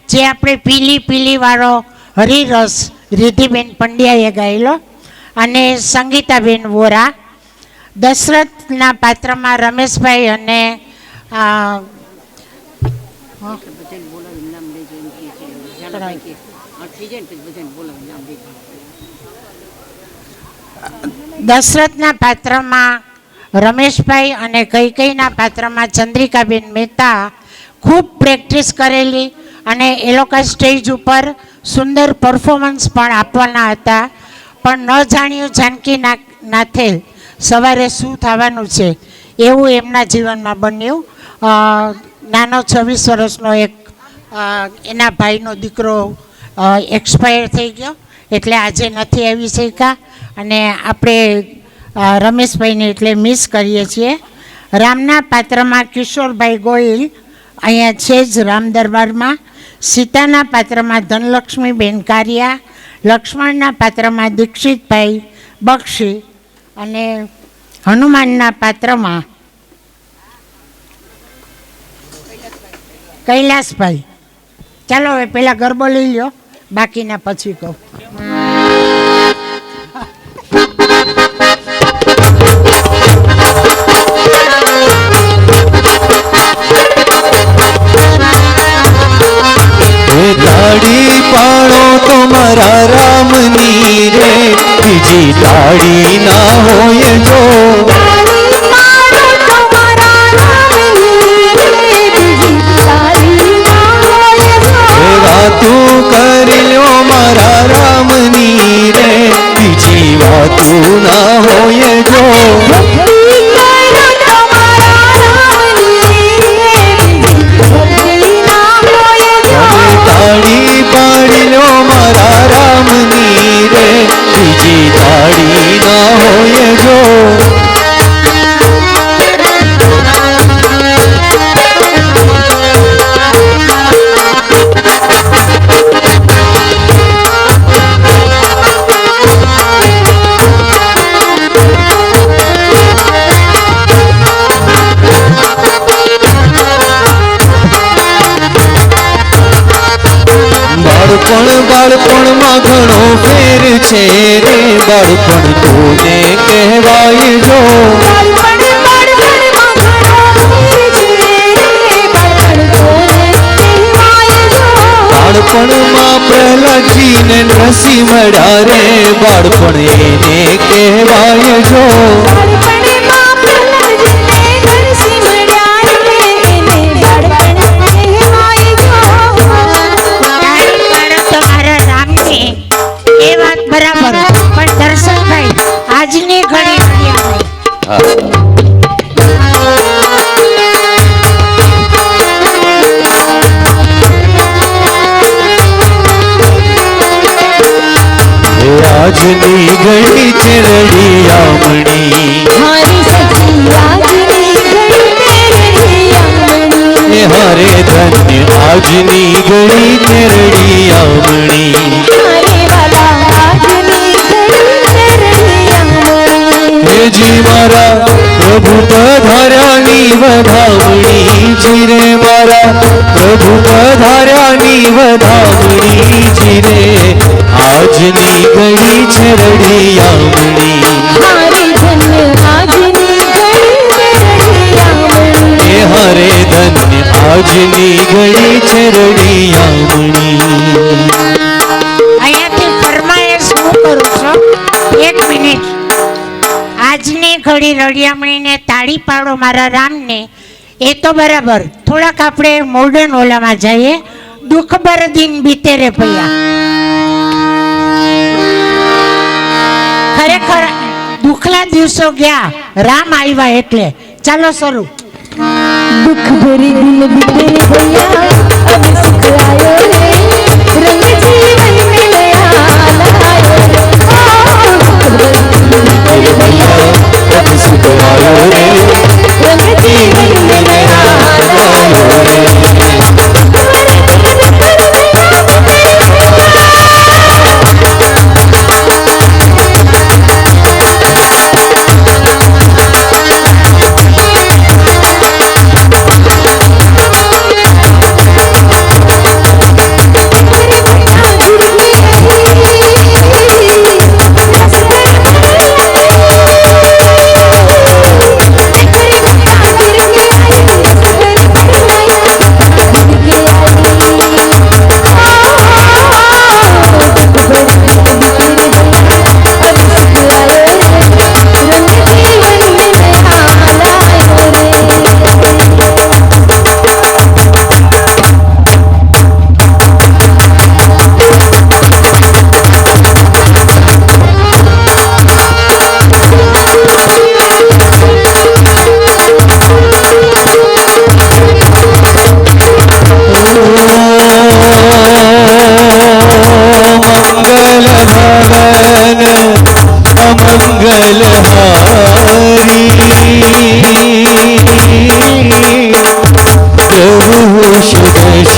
જે આપણે પીલી પીલી વાળો હરિરસ રિધિબેન પંડ્યાએ ગાયેલો અને સંગીતાબેન વોરા. દશરથના પાત્રમાં રમેશભાઈ અને દશરથના પાત્રમાં રમેશભાઈ અને કૈકેયીના પાત્રમાં ચંદ્રિકાબેન મહેતા ખૂબ પ્રેક્ટિસ કરેલી અને એ લોકો સ્ટેજ ઉપર સુંદર પરફોર્મન્સ પણ આપવાના હતા. પણ ન જાણ્યું જાનકી નાથે સવારે શું થવાનું છે એવું એમના જીવનમાં બન્યું. નાનો 26 વર્ષનો એક એના ભાઈનો દીકરો એક્સપાયર થઈ ગયો એટલે આજે નથી આવી શક્યા અને આપણે રમેશભાઈને એટલે મિસ કરીએ છીએ. રામના પાત્રમાં કિશોરભાઈ ગોહિલ અહીંયા છે જ રામ દરબારમાં. સીતાના પાત્રમાં ધનલક્ષ્મીબેન કારિયા. લક્ષ્મણના પાત્રમાં દીક્ષિતભાઈ બક્ષી અને હનુમાનના પાત્રમાં કૈલાસભાઈ. ચાલો હવે પહેલાં ગરબો લઈ લ્યો, બાકીના પછી કહું. તાળી પાડો તો મારા રામની રે, બીજી તાળી ના હોય જો. વાતું કરી લ્યો મારા રામની રે, બીજી વાતું ના હોય જો. તાળી પાડી લ્યો મારા રામની રે, બીજી તાળી ના હોય જો. બાળપણમાં ઘણો ફેર છે રે, બાળપણ કોને કહેવાય જો. બાળપણમાં પ્રહલાદજીને નરસિંહ મળ્યા રે, બાળપણ એને કહેવાય જો. એ વાત બરાબર, પણ દર્શનભાઈ આજની ઘડી આજની ઘડી ચરડી આમણી, હારે ધન્ય આજની ઘડી ચરડી આમણી. જી મારા પ્રભુ પધાર્યાની વધામણી જીરે, મારા પ્રભુ પધાર્યાની વધામણી જીરે. આજની ઘડી ચરડી આમણી, હે હરે ધન્ય આજની ઘડી ચરડી આમણી. અહીંયાથી ફરમાઈશ હું કરું છું, 1 મિનિટ. આજની ઘડી રડિયામણીને તાળી પાડો મારા રામને, એ તો બરાબર. થોડાક આપણે મોડર્ન ઓલામાં જઈએ. દુઃખ બર દિન બીતે રે ભૈયા. ખરેખર દુઃખના દિવસો ગયા, રામ આવ્યા એટલે. ચાલો શરૂ. दुख भरी दिल बीते भैया, अब सुख आयो रे, रंग जीवन में नया लायो रे. दुख भरी दिल बीते भैया, अब सुख आयो रे, रंग जीवन में नया लायो रे.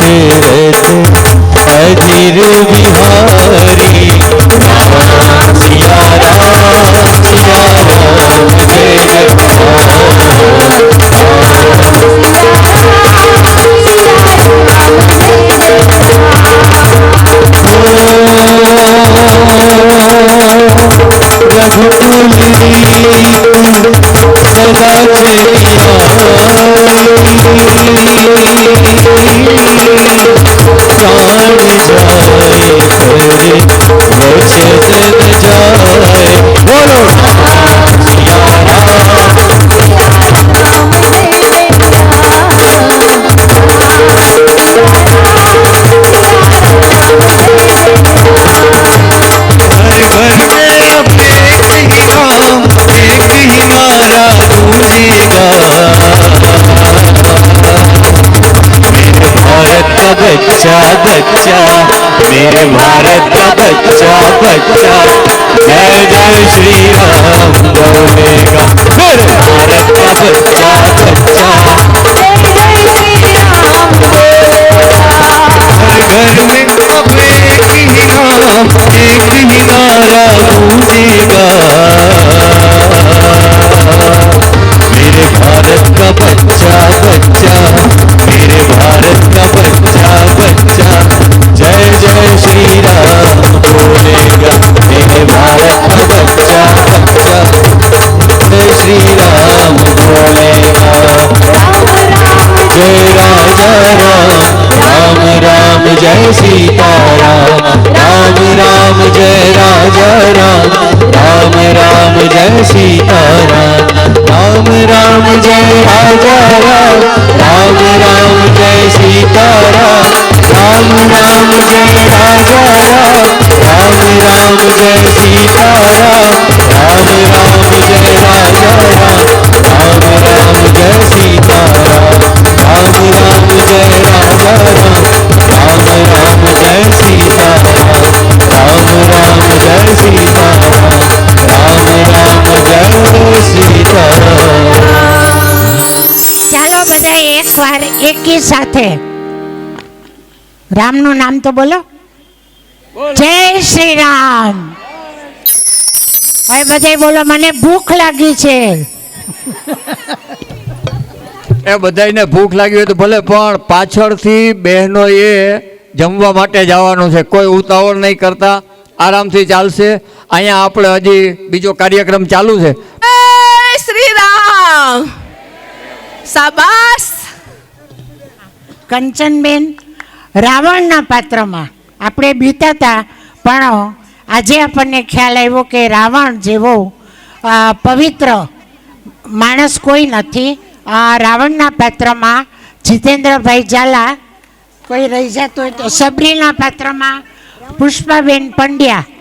रहते अधीर बिहारी राम सिया राम जय बच्चा बच्चा मेरे भारत का बच्चा बच्चा जय जय श्री राम बोलेगा मेरे भारत का बच्चा बच्चा हर घर में अब एक ही नाम एक ही नारा गूंजेगा मेरे भारत का बच्चा बच्चा मेरे भारत का बच्चा बच्चा जय जय श्री राम बोलेगा मेरे भारत का बच्चा बच्चा जय श्री राम बोलेगा जय राजा राम राम जय सीताराम राम राम जय राजा राम राम जय सीताराम राम राम जय राजा राम राम जय सीताराम राम राम जय राजा राम राम जय सीताराम राम राम जय राजा राम राम जय सीताराम राम राम जय राजा राम राम जय सीताराम राम राम जय सीताराम राम राम जय सीताराम ચાલો બધા એકવાર એકી સાથે રામનું નામ તો બોલો જય શ્રી રામ હવે બધા બોલો મને ભૂખ લાગી છે એ બધાને ભૂખ લાગી હોય તો ભલે પણ પાછળથી બહેનોએ જમવા માટે જવાનું છે કોઈ ઉતાવળ નહીં કરતા આરામથી ચાલશે અહીંયા આપણે હજી બીજો કાર્યક્રમ ચાલુ છે જય શ્રી રામ શાબાશ કંચનબેન રાવણના પાત્રમાં આપણે બીતા હતા પણ આજે આપણને ખ્યાલ આવ્યો કે રાવણ જેવો પવિત્ર માણસ કોઈ નથી રાવણના પાત્રમાં જીતેન્દ્રભાઈ ઝાલા કોઈ રહી જતો હોય તો સબરીના પાત્રમાં પુષ્પાબેન પંડ્યા